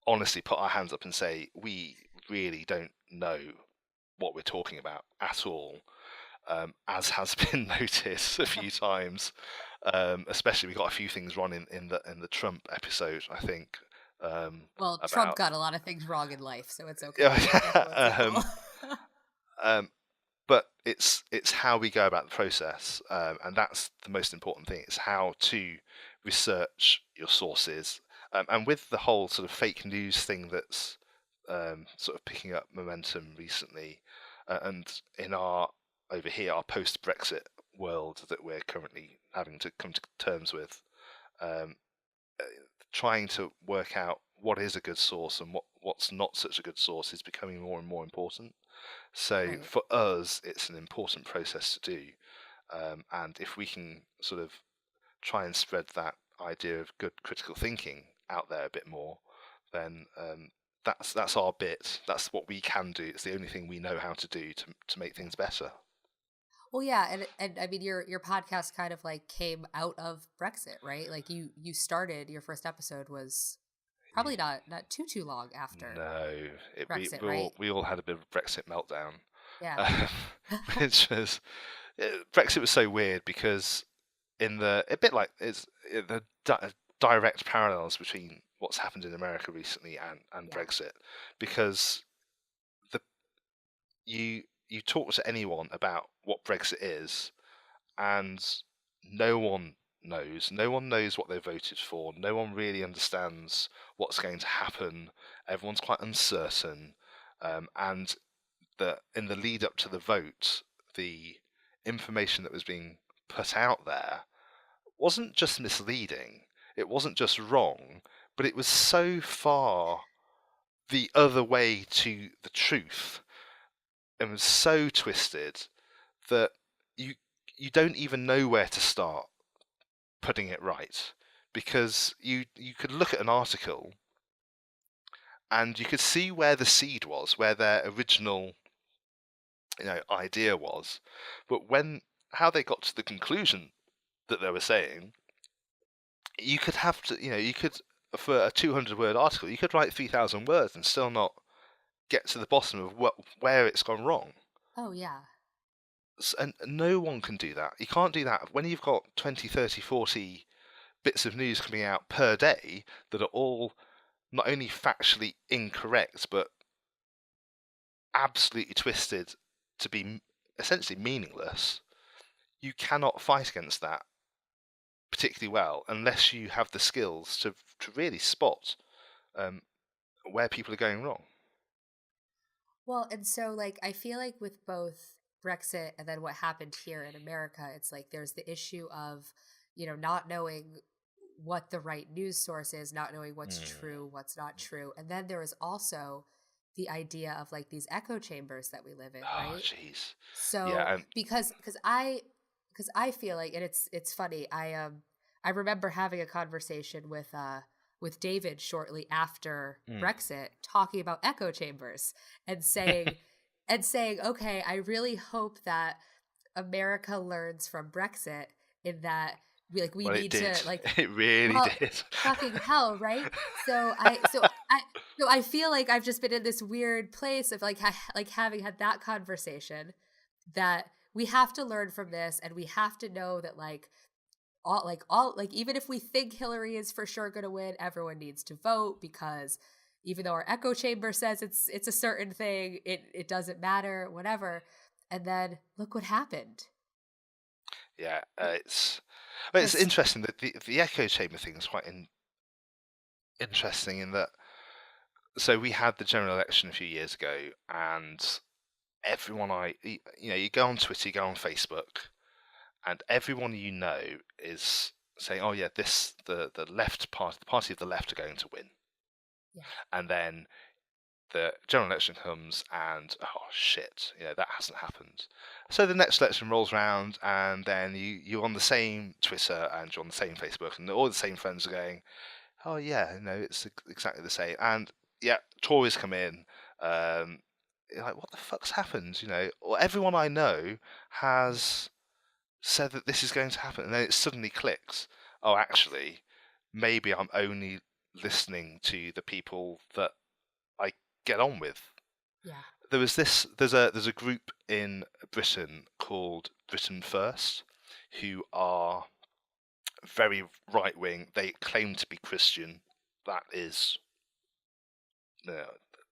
honestly put our hands up and say we really don't know what we're talking about at all, as has been noted a few times. Especially, we got a few things wrong in the Trump episode, I think. Well, Trump got a lot of things wrong in life, so it's okay. But it's how we go about the process, and that's the most important thing. It's how to research your sources, and with the whole sort of fake news thing that's sort of picking up momentum recently, and in our post-Brexit world that we're currently having to come to terms with, trying to work out what is a good source and what's not such a good source is becoming more and more important. So Right. for us, it's an important process to do, and if we can sort of try and spread that idea of good critical thinking out there a bit more, then that's our bit. That's what we can do. It's the only thing we know how to do to make things better. Well, yeah, and I mean, your podcast kind of like came out of Brexit, right? Like you started, your first episode was probably not too long after. No, Brexit, we right? we all had a bit of a Brexit meltdown. Yeah. Which was Brexit was so weird, because a bit like it's the direct parallels between what's happened in America recently and Yeah. Brexit, because you talk to anyone about what Brexit is, and no one knows what they voted for. No one really understands what's going to happen. Everyone's quite uncertain, and in the lead up to the vote, the information that was being put out there wasn't just misleading, it wasn't just wrong, but it was so far the other way to the truth, and was so twisted that you don't even know where to start putting it right, because you could look at an article and you could see where the seed was, where their original idea was, but how they got to the conclusion that they were saying, you could for a 200-word article, you could write 3,000 words and still not get to the bottom of where it's gone wrong. Oh, yeah. And no one can do that. You can't do that when you've got 20, 30, 40 bits of news coming out per day that are all not only factually incorrect, but absolutely twisted to be essentially meaningless. You cannot fight against that particularly well unless you have the skills to really spot where people are going wrong. Well, and so like I feel like with both Brexit and then what happened here in America, it's like there's the issue of, not knowing what the right news source is, not knowing what's true, what's not true. And then there is also the idea of like these echo chambers that we live in, right? Oh, jeez. So Yeah, because because I feel like, and it's funny. I remember having a conversation with David shortly after Brexit, talking about echo chambers and saying, okay, I really hope that America learns from Brexit in that we need to it really did. Fucking hell, right? So I feel like I've just been in this weird place of having had that conversation, that we have to learn from this, and we have to know that even if we think Hillary is for sure going to win, everyone needs to vote, because even though our echo chamber says it's a certain thing, it doesn't matter, whatever. And then look what happened. Yeah, it's interesting that the echo chamber thing is quite interesting in that. So we had the general election a few years ago, and everyone you go on Twitter, you go on Facebook, and everyone is saying, "Oh yeah, the left party, the party of the left, are going to win." Yeah. And then the general election comes, and oh shit, that hasn't happened. So the next election rolls around, and then you're on the same Twitter and you're on the same Facebook, and all the same friends are going, "Oh yeah, it's exactly the same." And yeah, Tories come in. You're like, what the fuck's happened? Well, everyone I know has said that this is going to happen, and then it suddenly clicks. Oh, actually, maybe I'm only listening to the people that I get on with. Yeah. There's a group in Britain called Britain First, who are very right wing. They claim to be Christian. That is,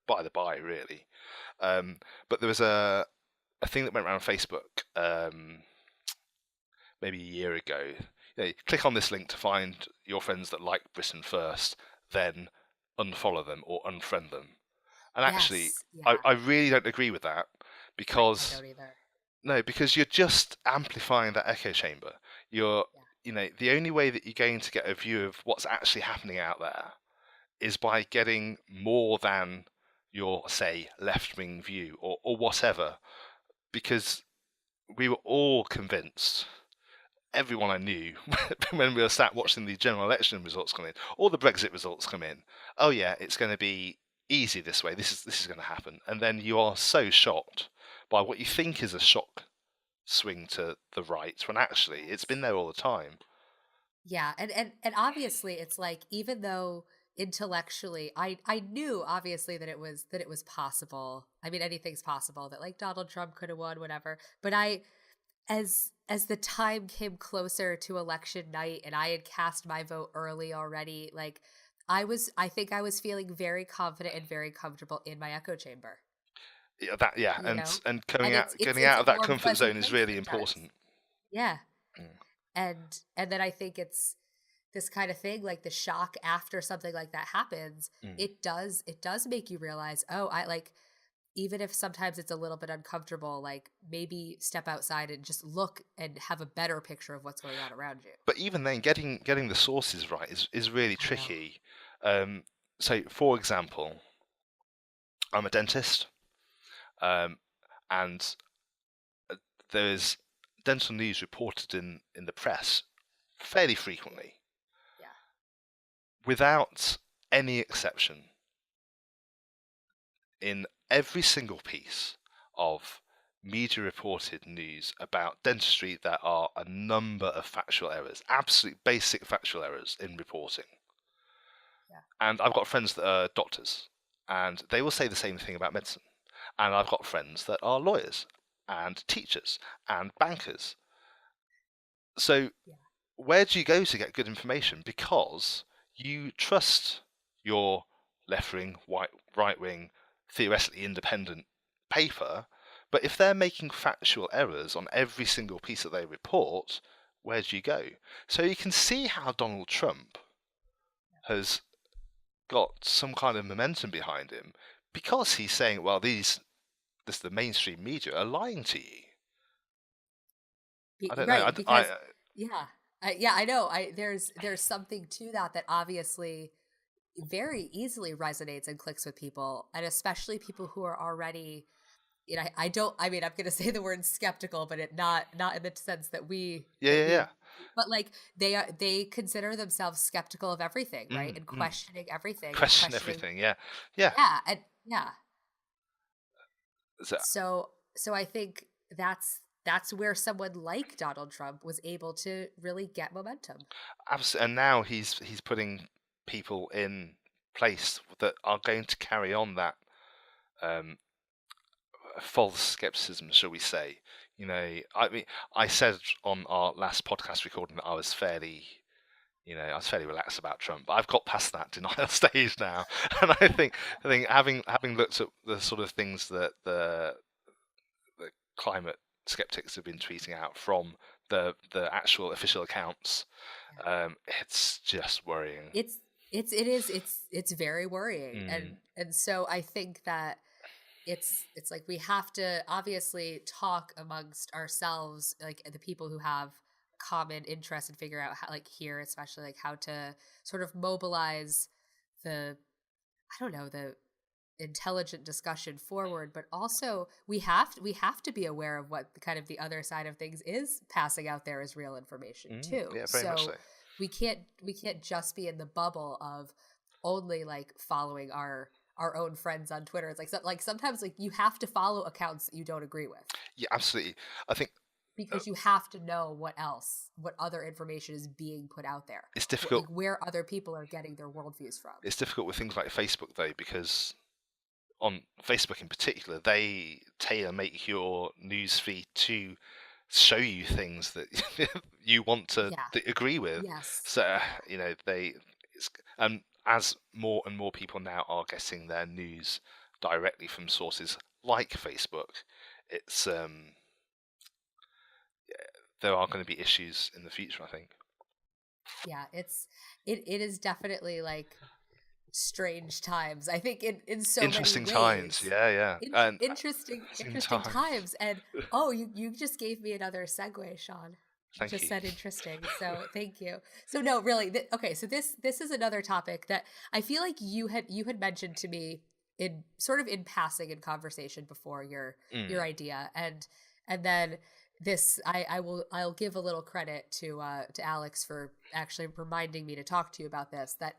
by the by, really. But there was a thing that went around Facebook maybe a year ago. Click on this link to find your friends that like Britain First, then unfollow them or unfriend them. And actually, I really don't agree with that, because I don't either. No, because you're just amplifying that echo chamber. You're the only way that you're going to get a view of what's actually happening out there is by getting more than your, say, left-wing view or whatever, because we were all convinced, everyone I knew, when we were sat watching the general election results come in, or the Brexit results come in, oh yeah, it's going to be easy this way, this is going to happen. And then you are so shocked by what you think is a shock swing to the right, when actually it's been there all the time. Yeah, and obviously it's like, even though intellectually I knew obviously that it was possible. I mean, anything's possible, that Donald Trump could have won, whatever. But as the time came closer to election night and I had cast my vote early already, I think I was feeling very confident and very comfortable in my echo chamber. Yeah, and getting out of that comfort zone is really important. Yeah. And then I think it's this kind of thing, like the shock after something like that happens, it does make you realize, oh, even if sometimes it's a little bit uncomfortable, maybe step outside and just look and have a better picture of what's going on around you. But even then, getting the sources right is really tricky. So, for example, I'm a dentist, and there's dental news reported in the press fairly frequently. Yeah. Without any exception, in every single piece of media reported news about dentistry, there are a number of factual errors, absolute basic factual errors in reporting. Yeah. And I've got friends that are doctors, and they will say the same thing about medicine. And I've got friends that are lawyers and teachers and bankers. So where do you go to get good information? Because you trust your left-wing, right-wing, theoretically independent paper, but if they're making factual errors on every single piece that they report, where do you go? So you can see how Donald Trump has got some kind of momentum behind him, because he's saying, well, the mainstream media are lying to you. I don't know. I know. There's something to that obviously very easily resonates and clicks with people, and especially people who are already you know, I don't, I mean, I'm going to say the word skeptical, but not in the sense that Yeah. but like they consider themselves skeptical of everything, right? And questioning everything. Question everything. Yeah. Yeah. And yeah. So, So I think that's where someone like Donald Trump was able to really get momentum. absolutely. And now he's putting people in place that are going to carry on that false skepticism, shall we say. You know, I mean, I said on our last podcast recording that I was fairly relaxed about Trump, but I've got past that denial stage now, and I think having looked at the sort of things that the climate skeptics have been tweeting out from the actual official accounts, it's just worrying. It's very worrying, and so I think that it's like we have to obviously talk amongst ourselves, like the people who have common interests, and figure out how, like here especially, like how to sort of mobilize the intelligent discussion forward. But also we have to be aware of what kind of the other side of things is passing out there as real information too. Yeah, very much so. we can't just be in the bubble of only like following our own friends on Twitter. It's like sometimes like you have to follow accounts that you don't agree with. Yeah, absolutely. I think because you have to know what other information is being put out there. It's difficult, like where other people are getting their worldviews from. It's difficult with things like Facebook though, because on Facebook in particular, they tailor make your news feed to show you things that you want to agree with. Yes. So you know as more and more people now are getting their news directly from sources like Facebook, it's there are going to be issues in the future, I think. Yeah, it is definitely like strange times. I think in so interesting many times. ways. Yeah. And interesting times. And you just gave me another segue, Shaun. Thank you. Just said interesting, so thank you. So no, really, okay. So this is another topic that I feel like you had mentioned to me in sort of in passing in conversation before your idea, and then this I'll give a little credit to Alex for actually reminding me to talk to you about this. That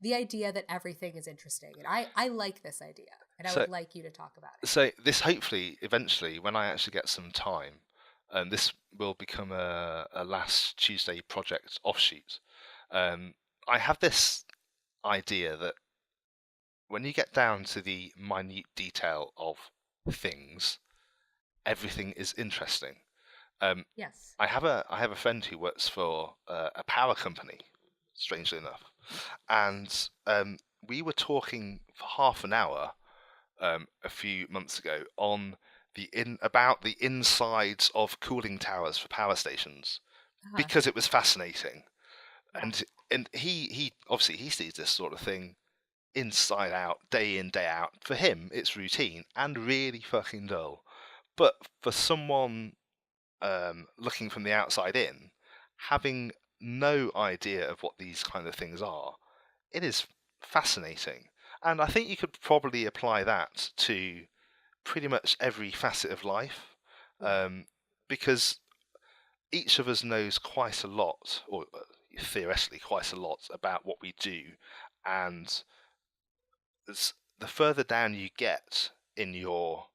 the idea that everything is interesting, and I like this idea, and I would like you to talk about it. So this hopefully eventually, when I actually get some time. This will become a last Tuesday project offshoot. I have this idea that when you get down to the minute detail of things, everything is interesting. Yes. I have a friend who works for a power company, strangely enough, and we were talking for half an hour a few months ago on about the insides of cooling towers for power stations, because it was fascinating. And he obviously he sees this sort of thing inside out, day in, day out. For him it's routine and really fucking dull, but for someone looking from the outside in, having no idea of what these kind of things are, it is fascinating. And I think you could probably apply that to pretty much every facet of life, because each of us knows quite a lot, or theoretically quite a lot, about what we do, and the further down you get in your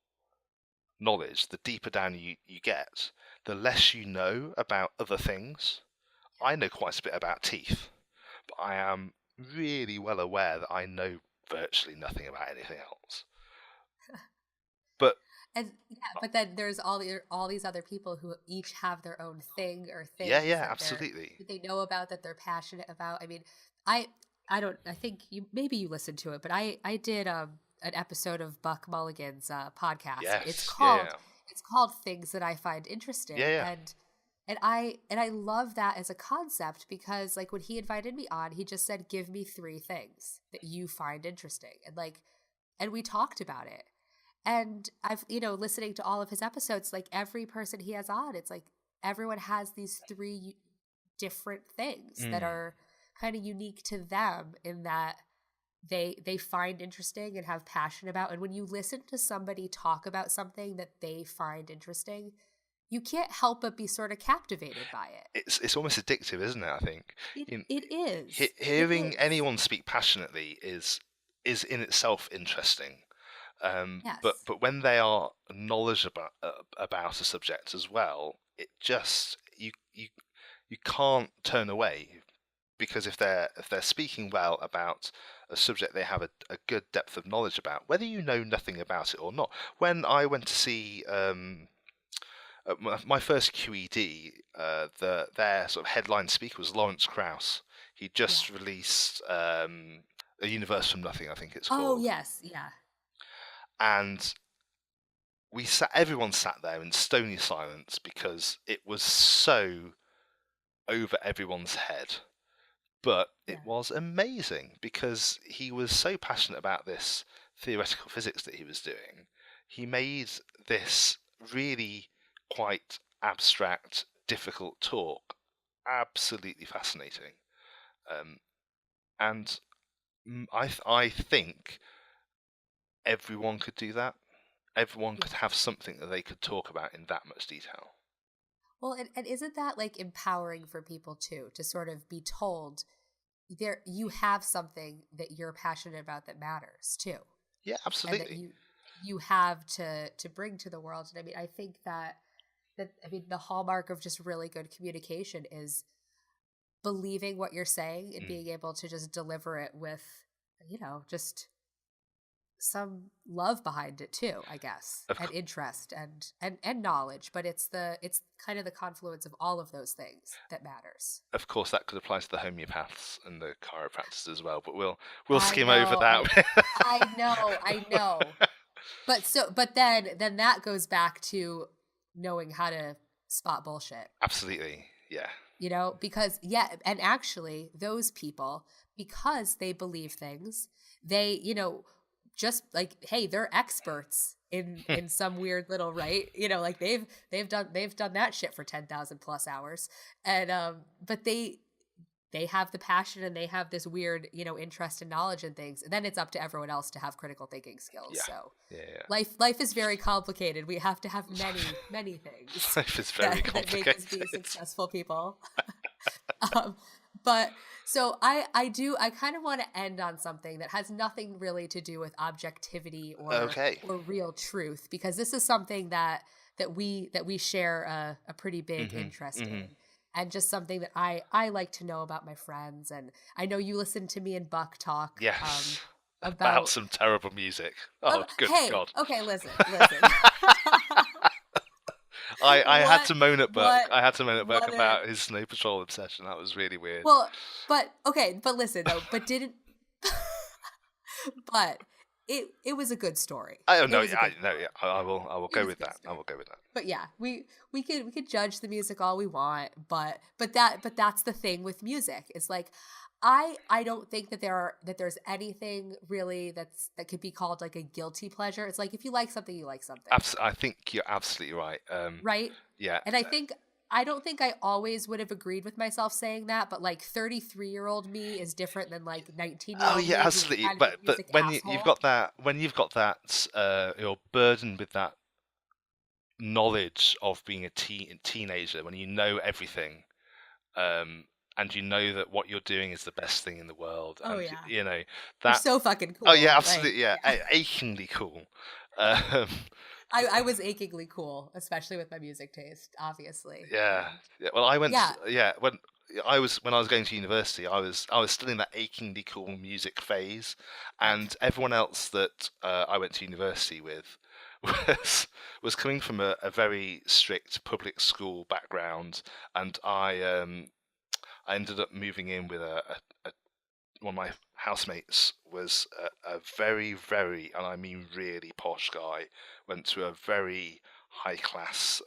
knowledge, the deeper down you get, the less you know about other things. I know quite a bit about teeth, but I am really well aware that I know virtually nothing about anything else. But then there's all these other people who each have their own thing or things. Yeah, absolutely. That they know about, that they're passionate about. I mean, I think you listened to it, but I did an episode of Buck Mulligan's podcast. Yes, it's called Things That I Find Interesting. Yeah. And I love that as a concept, because like when he invited me on, he just said, give me 3 things that you find interesting. And we talked about it. And I've, listening to all of his episodes, like every person he has on, it's like everyone has these 3 different things that are kind of unique to them, in that they find interesting and have passion about. And when you listen to somebody talk about something that they find interesting, you can't help but be sort of captivated by it. It's almost addictive, isn't it? I think It is. hearing anyone speak passionately is in itself interesting. Yes. But when they are knowledgeable about a subject as well, it just you can't turn away, because if they're speaking well about a subject they have a good depth of knowledge about, whether you know nothing about it or not. When I went to see my first QED, their sort of headline speaker was Lawrence Krauss. He just released A Universe from Nothing, I think it's called. Oh yes, yeah. And everyone sat there in stony silence because it was so over everyone's head. But it was amazing because he was so passionate about this theoretical physics that he was doing. He made this really quite abstract, difficult talk absolutely fascinating. And I think everyone could do that. Everyone could have something that they could talk about in that much detail. Well, and isn't that like empowering for people too, to sort of be told you have something that you're passionate about that matters too. Yeah, absolutely. And that you have to bring to the world. And I mean, I think that the hallmark of just really good communication is believing what you're saying and being able to just deliver it with, just some love behind it too, I guess, and interest and knowledge. But it's kind of the confluence of all of those things that matters. Of course, that could apply to the homeopaths and the chiropractors as well, but we'll skim over that. I know. But then that goes back to knowing how to spot bullshit. Absolutely, yeah. Because and actually those people, because they believe things, they, just like, hey, they're experts in some weird little, right? Like they've done that shit for 10,000 plus hours. And but they have the passion and they have this weird, interest and knowledge in things. And then it's up to everyone else to have critical thinking skills. Yeah. So yeah. Life is very complicated. We have to have many things. Life is very complicated. That make us be successful people. But so I kind of want to end on something that has nothing really to do with objectivity or real truth, because this is something that we share a pretty big interest in, and just something that I like to know about my friends. And I know you listen to me and Buck talk. Yes. About some terrible music. Oh, good God. Okay, listen. I had to moan at Buck. I had to moan at Buck about his Snow Patrol obsession. That was really weird. Well, but listen though. But it was a good story. I will go with that. I will go with that. But yeah, we could judge the music all we want, but that's the thing with music. It's like I don't think that there's anything really that could be called like a guilty pleasure. It's like if you like something, you like something. I think you're absolutely right. Right? Yeah. And I don't think I always would have agreed with myself saying that, but like 33-year-old me is different than like 19-year-old. Oh yeah, me, absolutely. But when you've got that, you're burdened with that knowledge of being a teenager, when you know everything, and you know that what you're doing is the best thing in the world. Oh, and, yeah. that. You're so fucking cool. Oh yeah, absolutely. Right? Yeah, achingly cool. I was achingly cool, especially with my music taste, obviously. Yeah. Well, I went. Yeah. When I was going to university, I was still in that achingly cool music phase, and everyone else that I went to university with was coming from a very strict public school background, and I ended up moving in with one of my housemates was a very, very, and I mean really posh guy. Went to a very high class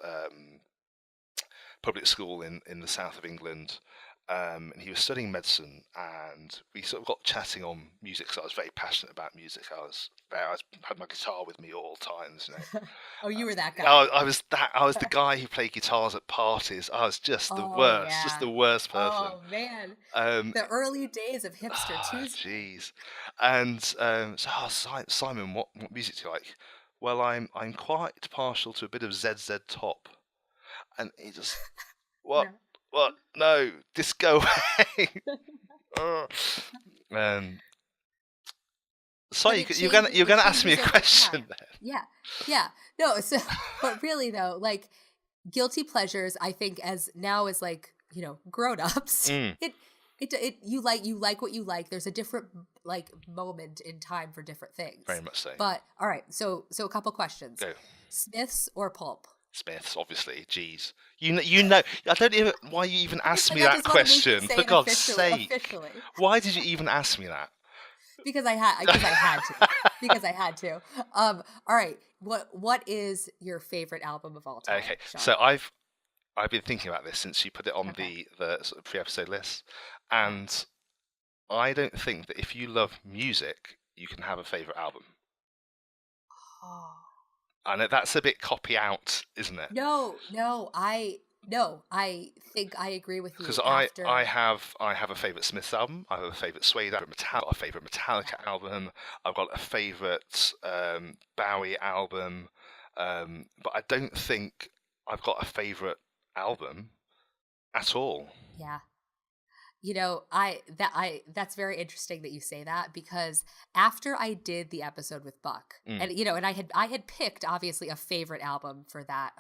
public school in the south of England, and he was studying medicine, and we sort of got chatting on music. So I was very passionate about music. I had my guitar with me at all times. Oh, you were that guy. I was the guy who played guitars at parties. I was just the worst, just the worst person. Oh man, the early days of hipster Tuesday. Jeez. And Simon, what music do you like? Well, I'm quite partial to a bit of ZZ Top, and he just what. No. What? No, just go away. Sorry, you're gonna ask me a question then. Yeah. No, so but really though, like guilty pleasures, I think as like, grown-ups, you like what you like. There's a different like moment in time for different things. Very much so. But all right, so a couple questions. Go. Smiths or Pulp? Smiths, obviously. Jeez, you know. I don't even why you even asked me that question. For God's sake, officially. Why did you even ask me that? Because I had to. All right. What is your favorite album of all time? Okay, Shaun? so I've been thinking about this since you put it on the sort of pre-episode list, and I don't think that if you love music, you can have a favorite album. Oh. I know that's a bit copy out, isn't it? No, I think I agree with you. Because I have a favourite Smiths album, I have a favourite Suede album, a favourite Metallica album, I've got a favourite Bowie album, but I don't think I've got a favourite album at all. Yeah. That's very interesting that you say that, because after I did the episode with Buck, and I had picked obviously a favorite album for that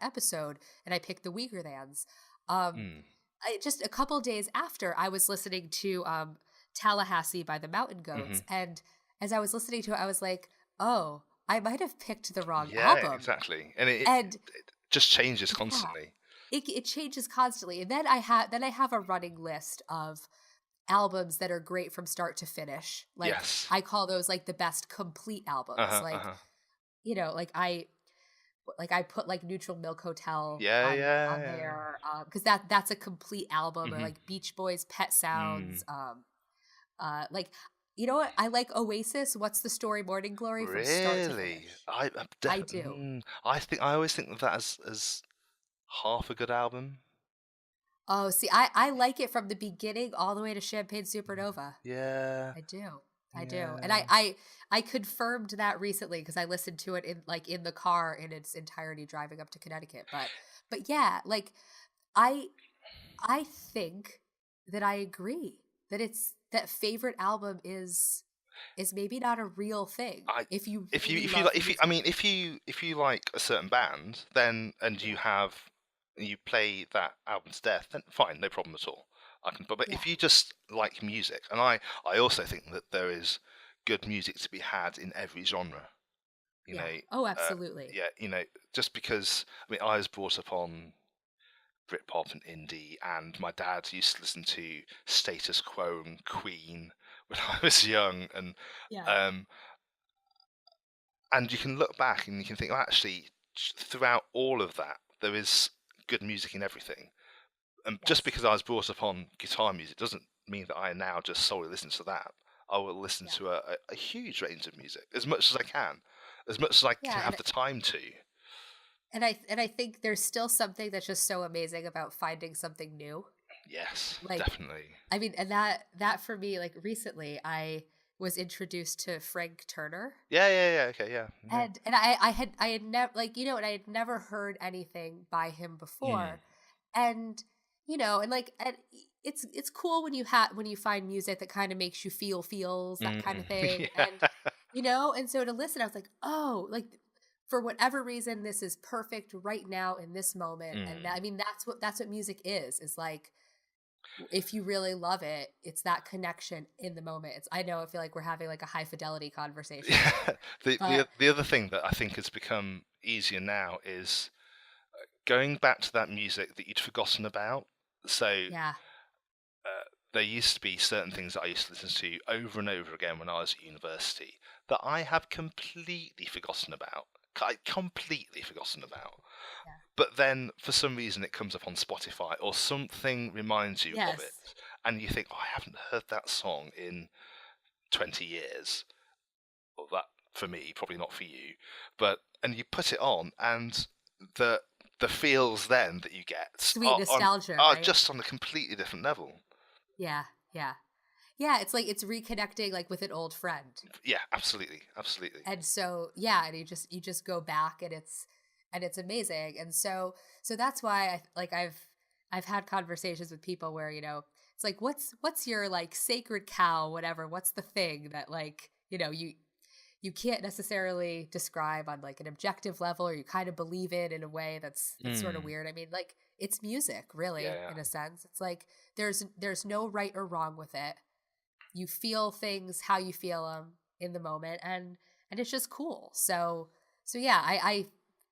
episode, and I picked the Weaker Thans. Just a couple days after, I was listening to Tallahassee by the Mountain Goats, and as I was listening to it, I was like, oh, I might have picked the wrong album. Yeah, exactly, and it just changes constantly. It changes constantly, and then I have a running list of albums that are great from start to finish. Like I call those like the best complete albums. I put like Neutral Milk Hotel on there because that's a complete album, or like Beach Boys' Pet Sounds. You know what? I like Oasis. What's the Story? Morning Glory. From start to finish. I do. I always think of that as half a good album. Oh, see, I like it from the beginning all the way to Champagne Supernova. Yeah, I do, and I confirmed that recently because I listened to it in the car in its entirety driving up to Connecticut. But yeah, like I think that I agree that favorite album is maybe not a real thing. If you like a certain band, then and you play that album to death, then fine, no problem at all. But if you just like music, and I also think that there is good music to be had in every genre. You know. Oh, absolutely. Just because I was brought up on Britpop and indie, and my dad used to listen to Status Quo and Queen when I was young, and and you can look back and you can think, well, actually, throughout all of that, there is good music in everything. And just because I was brought up on guitar music doesn't mean that I now just solely listen to that. I will listen to a huge range of music, as much as I can, as much as I can have the time to. And I think there's still something that's just so amazing about finding something new. Yes, definitely. I mean, and that for me, like recently, I was introduced to Frank Turner. Okay, And I had never and I had never heard anything by him before, and it's cool when you find music that kind of makes you feels that kind of thing, and so to listen, I was like, oh, like for whatever reason, this is perfect right now in this moment, and that's what music is like. If you really love it, it's that connection in the moment. I feel like we're having like a high fidelity conversation. The other thing that I think has become easier now is going back to that music that you'd forgotten about. So there used to be certain things that I used to listen to over and over again when I was at university that I have completely forgotten about. But then, for some reason, it comes up on Spotify or something reminds you of it. And you think, oh, I haven't heard that song in 20 years. Well, that, for me, probably not for you. And you put it on, and the feels then that you get sweet nostalgia are right? just on a completely different level. Yeah. It's like it's reconnecting like with an old friend. Yeah, absolutely. And so and you just go back, and it's amazing. And so that's why I've had conversations with people where, you know, it's like, what's your like sacred cow, whatever, what's the thing that, like, you know, you can't necessarily describe on like an objective level, or you kind of believe it in a way that's sort of weird. I mean, like, it's music, really, in a sense. It's like there's no right or wrong with it. You feel things how you feel them in the moment, and it's just cool. So yeah, I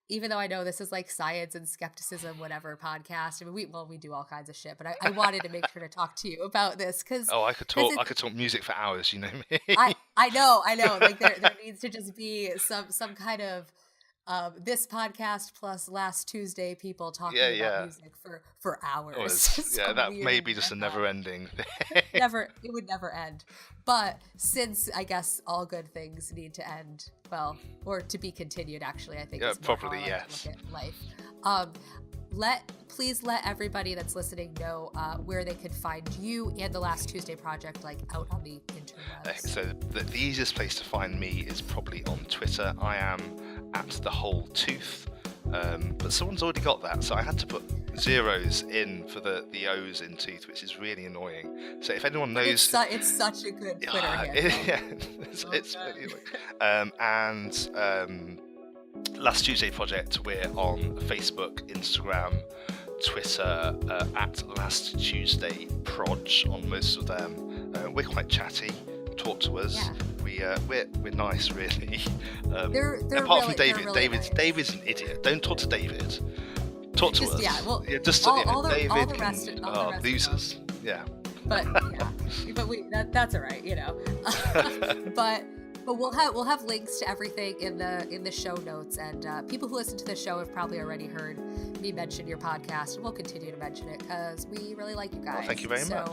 even though I know this is like science and skepticism, whatever podcast. I mean, we do all kinds of shit, but I wanted to make sure to talk to you about this because I could talk music for hours. You know me. I know. Like there needs to just be some kind of this podcast plus last Tuesday people talking about music for hours. That may be just a never-ending thing. It would never end. But since I guess all good things need to end, well, or to be continued, actually, I think is more probably, how I like to look at life. Please let everybody that's listening know where they could find you and the Last Tuesday Project, like out on the interwebs. So the easiest place to find me is probably on Twitter. I am at the whole tooth, but someone's already got that, so I had to put zeros in for the O's in tooth, which is really annoying. So if anyone knows, it's such a good Twitter handle. It's really annoying. And Last Tuesday Project, we're on Facebook, Instagram, Twitter, at Last Tuesday Proj on most of them. We're quite chatty. Talk to us. Yeah. We're nice, really. They're apart really, from David. Really nice. David's an idiot. Don't talk to David. Talk to us. Yeah, well, just all the David rest can losers. Yeah. But that's all right, you know. But we'll have links to everything in the show notes, and people who listen to the show have probably already heard me mention your podcast, and we'll continue to mention it because we really like you guys. Well, thank you very much.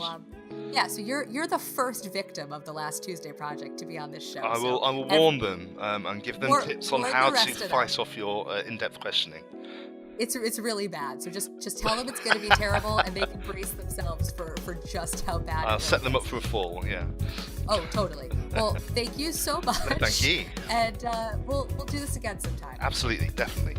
So you're the first victim of the Last Tuesday Project to be on this show. I will warn them and give them tips on how to fight off your in-depth questioning. It's really bad. So just tell them it's going to be terrible, and they can brace themselves for just how bad. I'll set them up for a fall. Yeah. Oh, totally. Well, thank you so much. Thank you. And we'll do this again sometime. Absolutely, definitely.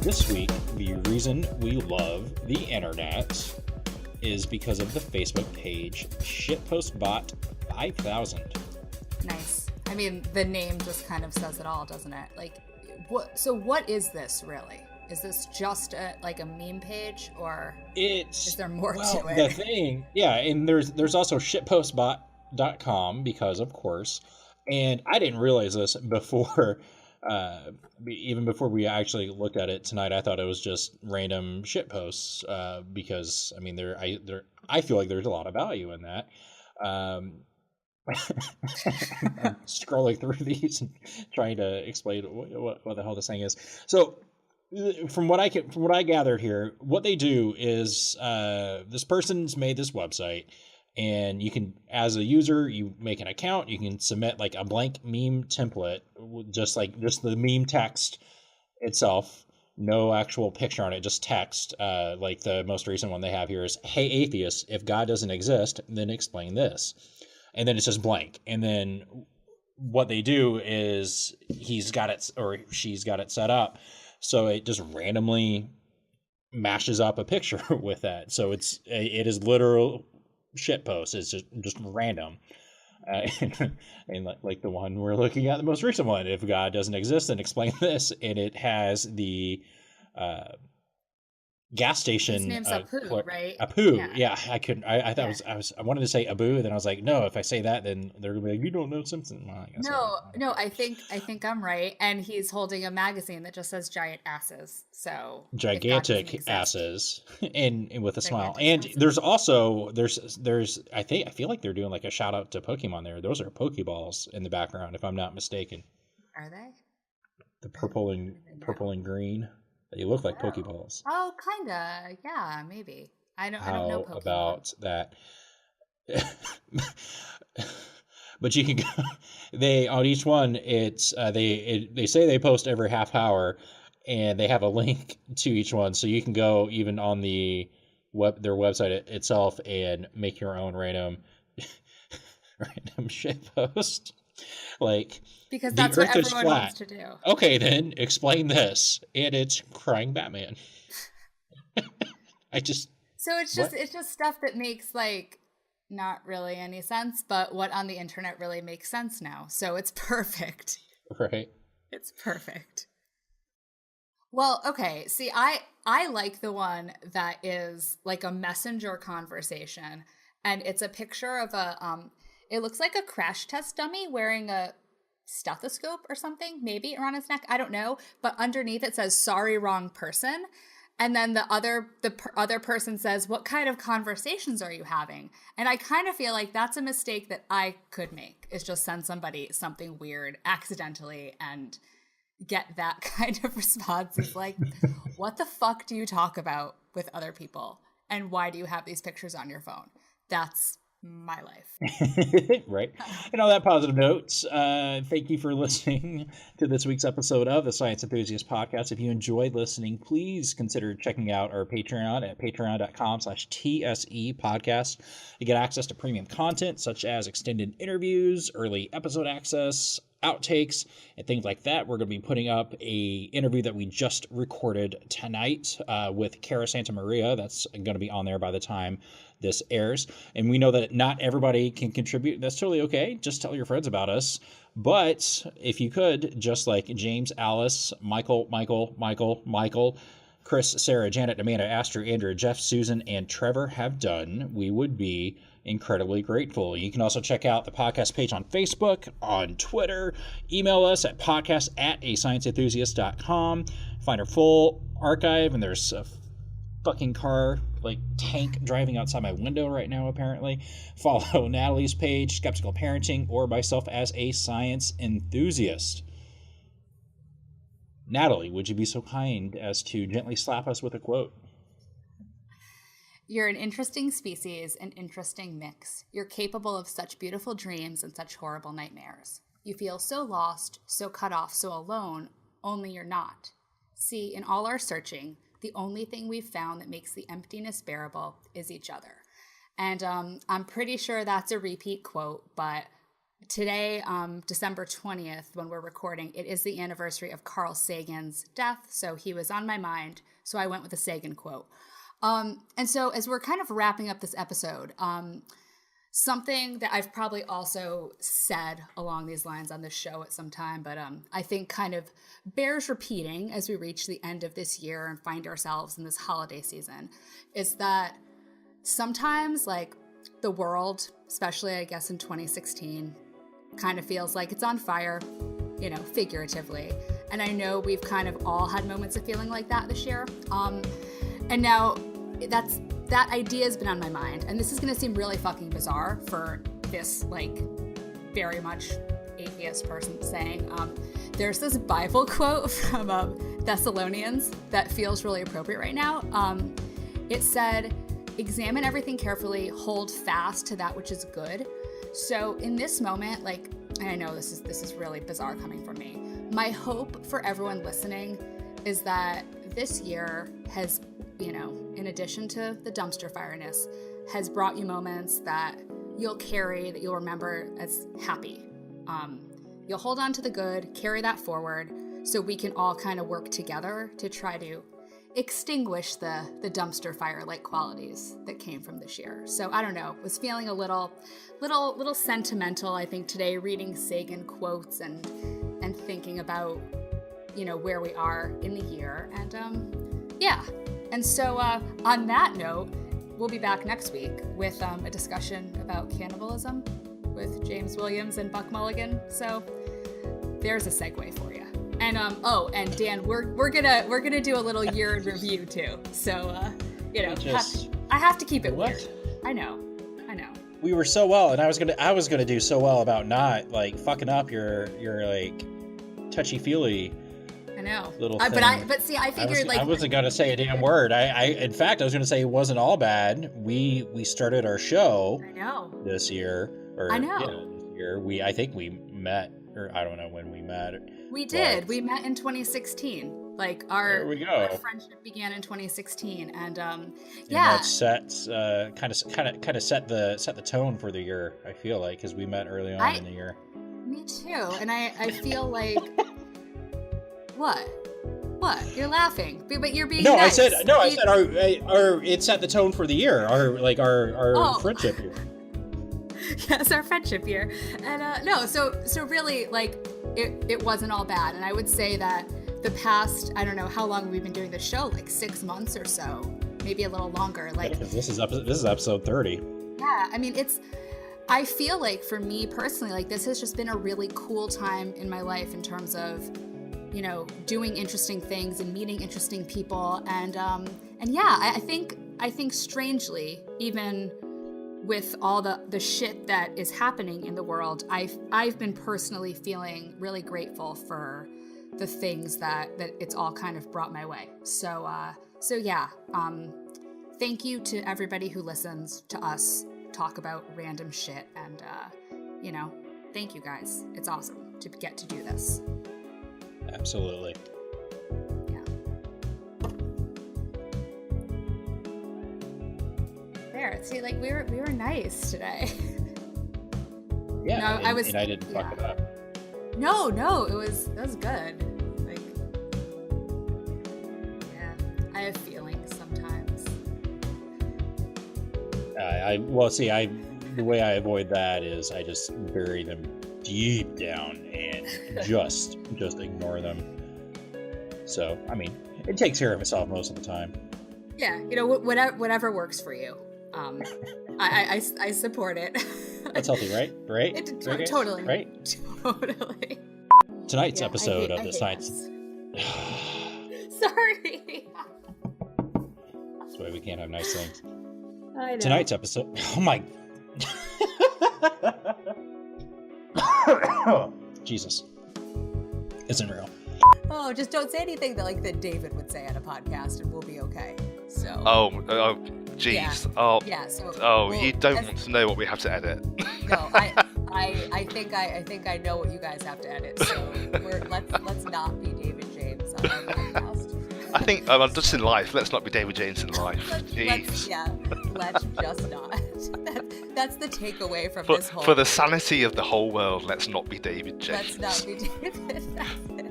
This week, the reason we love the internet is because of the Facebook page Shitpostbot 5000. Nice. I mean, the name just kind of says it all, doesn't it? Like, what is this really? Is this just a meme page, or is there more to it? The thing, and there's also shitpostbot.com because, of course, and I didn't realize this before. Even before we actually looked at it tonight, I thought it was just random shit posts because I mean I feel like there's a lot of value in that. I'm scrolling through these and trying to explain what the hell this thing is. So from what I gathered here, what they do is this person's made this website. And you can, as a user, you make an account, you can submit like a blank meme template, just the meme text itself, no actual picture on it, just text. Like the most recent one they have here is, "Hey atheist, if God doesn't exist, then explain this." And then it's just blank. And then what they do is he's got it, or she's got it set up so it just randomly mashes up a picture with that. So it is literal shit post. It's just random, and like the one we're looking at, the most recent one, "If God doesn't exist, then explain this," and it has the gas station. His name's Apu, right? Apu. Yeah, I couldn't. I thought I wanted to say Abu, then I was like, no. If I say that, then they're gonna be like, you don't know Simpson. Well, I guess No. I think I'm right, and he's holding a magazine that just says giant asses. So gigantic asses, and with a smile. And there's also I feel like they're doing like a shout out to Pokemon there. Those are Pokeballs in the background, if I'm not mistaken. Are they? The purple and green. They look like Pokeballs. Oh, kinda. Yeah, maybe. I don't know Pokemon. About that. But you can go. They on each one. It's they say they post every half hour, and they have a link to each one, so you can go even on the their website itself and make your own random shit post. Like, because that's what everyone wants to do. Okay, then explain this, and it's crying Batman. So it's just stuff that makes like not really any sense, but what on the internet really makes sense now. So it's perfect. Right. It's perfect. Well, okay. See, I like the one that is like a messenger conversation, and it's a picture of it looks like a crash test dummy wearing a stethoscope or something, maybe around his neck. I don't know. But underneath it says, sorry, wrong person. And then the other person says, what kind of conversations are you having? And I kind of feel like that's a mistake that I could make, is just send somebody something weird accidentally and get that kind of response. It's like, what the fuck do you talk about with other people? And why do you have these pictures on your phone? That's my life. Right. And on that positive note, thank you for listening to this week's episode of the Science Enthusiast Podcast. If you enjoyed listening, please consider checking out our Patreon at patreon.com/tSE podcast. You get access to premium content such as extended interviews, early episode access, outtakes, and things like that. We're going to be putting up a interview that we just recorded tonight with Cara Santa Maria. That's going to be on there by the time this airs. And we know that not everybody can contribute. That's totally okay. Just tell your friends about us. But if you could, just like James, Alice, Michael, Chris, Sarah, Janet, Amanda, Astrid, Andrew, Jeff, Susan, and Trevor have done, we would be incredibly grateful. You can also check out the podcast page on Facebook, on Twitter, email us at podcast@ascienceenthusiast.com, find our full archive, and there's a fucking car, like tank, driving outside my window right now, apparently. Follow Natalie's page, Skeptical Parenting, or myself as a science enthusiast. Natalie, would you be so kind as to gently slap us with a quote? You're an interesting species, an interesting mix. You're capable of such beautiful dreams and such horrible nightmares. You feel so lost, so cut off, so alone, only you're not. See, in all our searching, the only thing we've found that makes the emptiness bearable is each other. And I'm pretty sure that's a repeat quote, but today, December 20th, when we're recording, it is the anniversary of Carl Sagan's death, so he was on my mind, so I went with a Sagan quote. And so as we're kind of wrapping up this episode, something that I've probably also said along these lines on this show at some time, but I think kind of bears repeating as we reach the end of this year and find ourselves in this holiday season, is that sometimes, like, the world, especially I guess in 2016, kind of feels like it's on fire, you know, figuratively. And I know we've kind of all had moments of feeling like that this year. And now that idea has been on my mind. And this is going to seem really fucking bizarre for this, like, very much atheist person saying, there's this Bible quote from Thessalonians that feels really appropriate right now. It said, examine everything carefully, hold fast to that which is good. So in this moment, like, and I know this is really bizarre coming from me, my hope for everyone listening is that this year has, you know, in addition to the dumpster fireness, has brought you moments that you'll carry, that you'll remember as happy. You'll hold on to the good, carry that forward, so we can all kind of work together to try to extinguish the dumpster fire-like qualities that came from this year. So I don't know, was feeling a little sentimental, I think, today, reading Sagan quotes and thinking about, you know, where we are in the year. And Yeah. And so on that note, we'll be back next week with a discussion about cannibalism with James Williams and Buck Mulligan. So there's a segue for you. And and Dan, we're gonna do a little year in review too. So I have to keep it weird. I know. We were so well, and I was gonna do so well about not like fucking up your like touchy-feely. I know. Little thing. But see, I figured I wasn't gonna say a damn word. In fact, I was gonna say it wasn't all bad. We started our show. I know. This year, or I know. This year I think we met, or I don't know when we met. We did. We met in 2016. Like our friendship began in 2016, and that sets kind of set the tone for the year. I feel like because we met early on in the year. Me too, and I feel like what you're laughing, but you're being nice. I said our it set the tone for the year. Our friendship year. Yes, our friendship year, and so really like it wasn't all bad, and I would say that. The past, I don't know how long we've been doing the show, like 6 months or so, maybe a little longer. Like this is episode 30. Yeah, I mean I feel like for me personally, like this has just been a really cool time in my life in terms of, doing interesting things and meeting interesting people, and yeah, I think strangely, even with all the shit that is happening in the world, I've been personally feeling really grateful for the things that it's all kind of brought my way. So yeah, thank you to everybody who listens to us talk about random shit, and thank you guys. It's awesome to get to do this. Absolutely. Yeah. There, see, like we were nice today. Yeah, no, I didn't fuck it up. No, that was good. Like, yeah, I have feelings sometimes. The way I avoid that is I just bury them deep down and just ignore them. So, I mean, it takes care of itself most of the time. Yeah, whatever works for you. I support it. That's healthy, right? Totally. Right? Totally. Tonight's episode of the Science... Sorry. That's why we can't have nice things. I know. Tonight's episode... Oh my... Jesus. Isn't real. Oh, just don't say anything that David would say on a podcast, and we'll be okay. So. Oh, jeez. Yeah. Oh. Yeah. So. You don't want to know what we have to edit. No, I think I know what you guys have to edit. So let's not be David James on our podcast. I think just in life. Let's not be David James in life. Jeez. Let's just not. That's the takeaway from this whole. For the sanity of the whole world, let's not be David James. Let's not be David.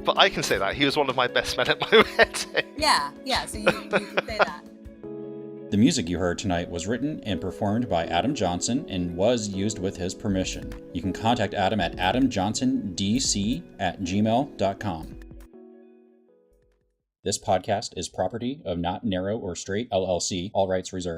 But I can say that he was one of my best men at my wedding. Yeah. So you can say that. The music you heard tonight was written and performed by Adam Johnson and was used with his permission. You can contact Adam at AdamJohnsonDC@gmail.com. This podcast is property of Not Narrow or Straight LLC, all rights reserved.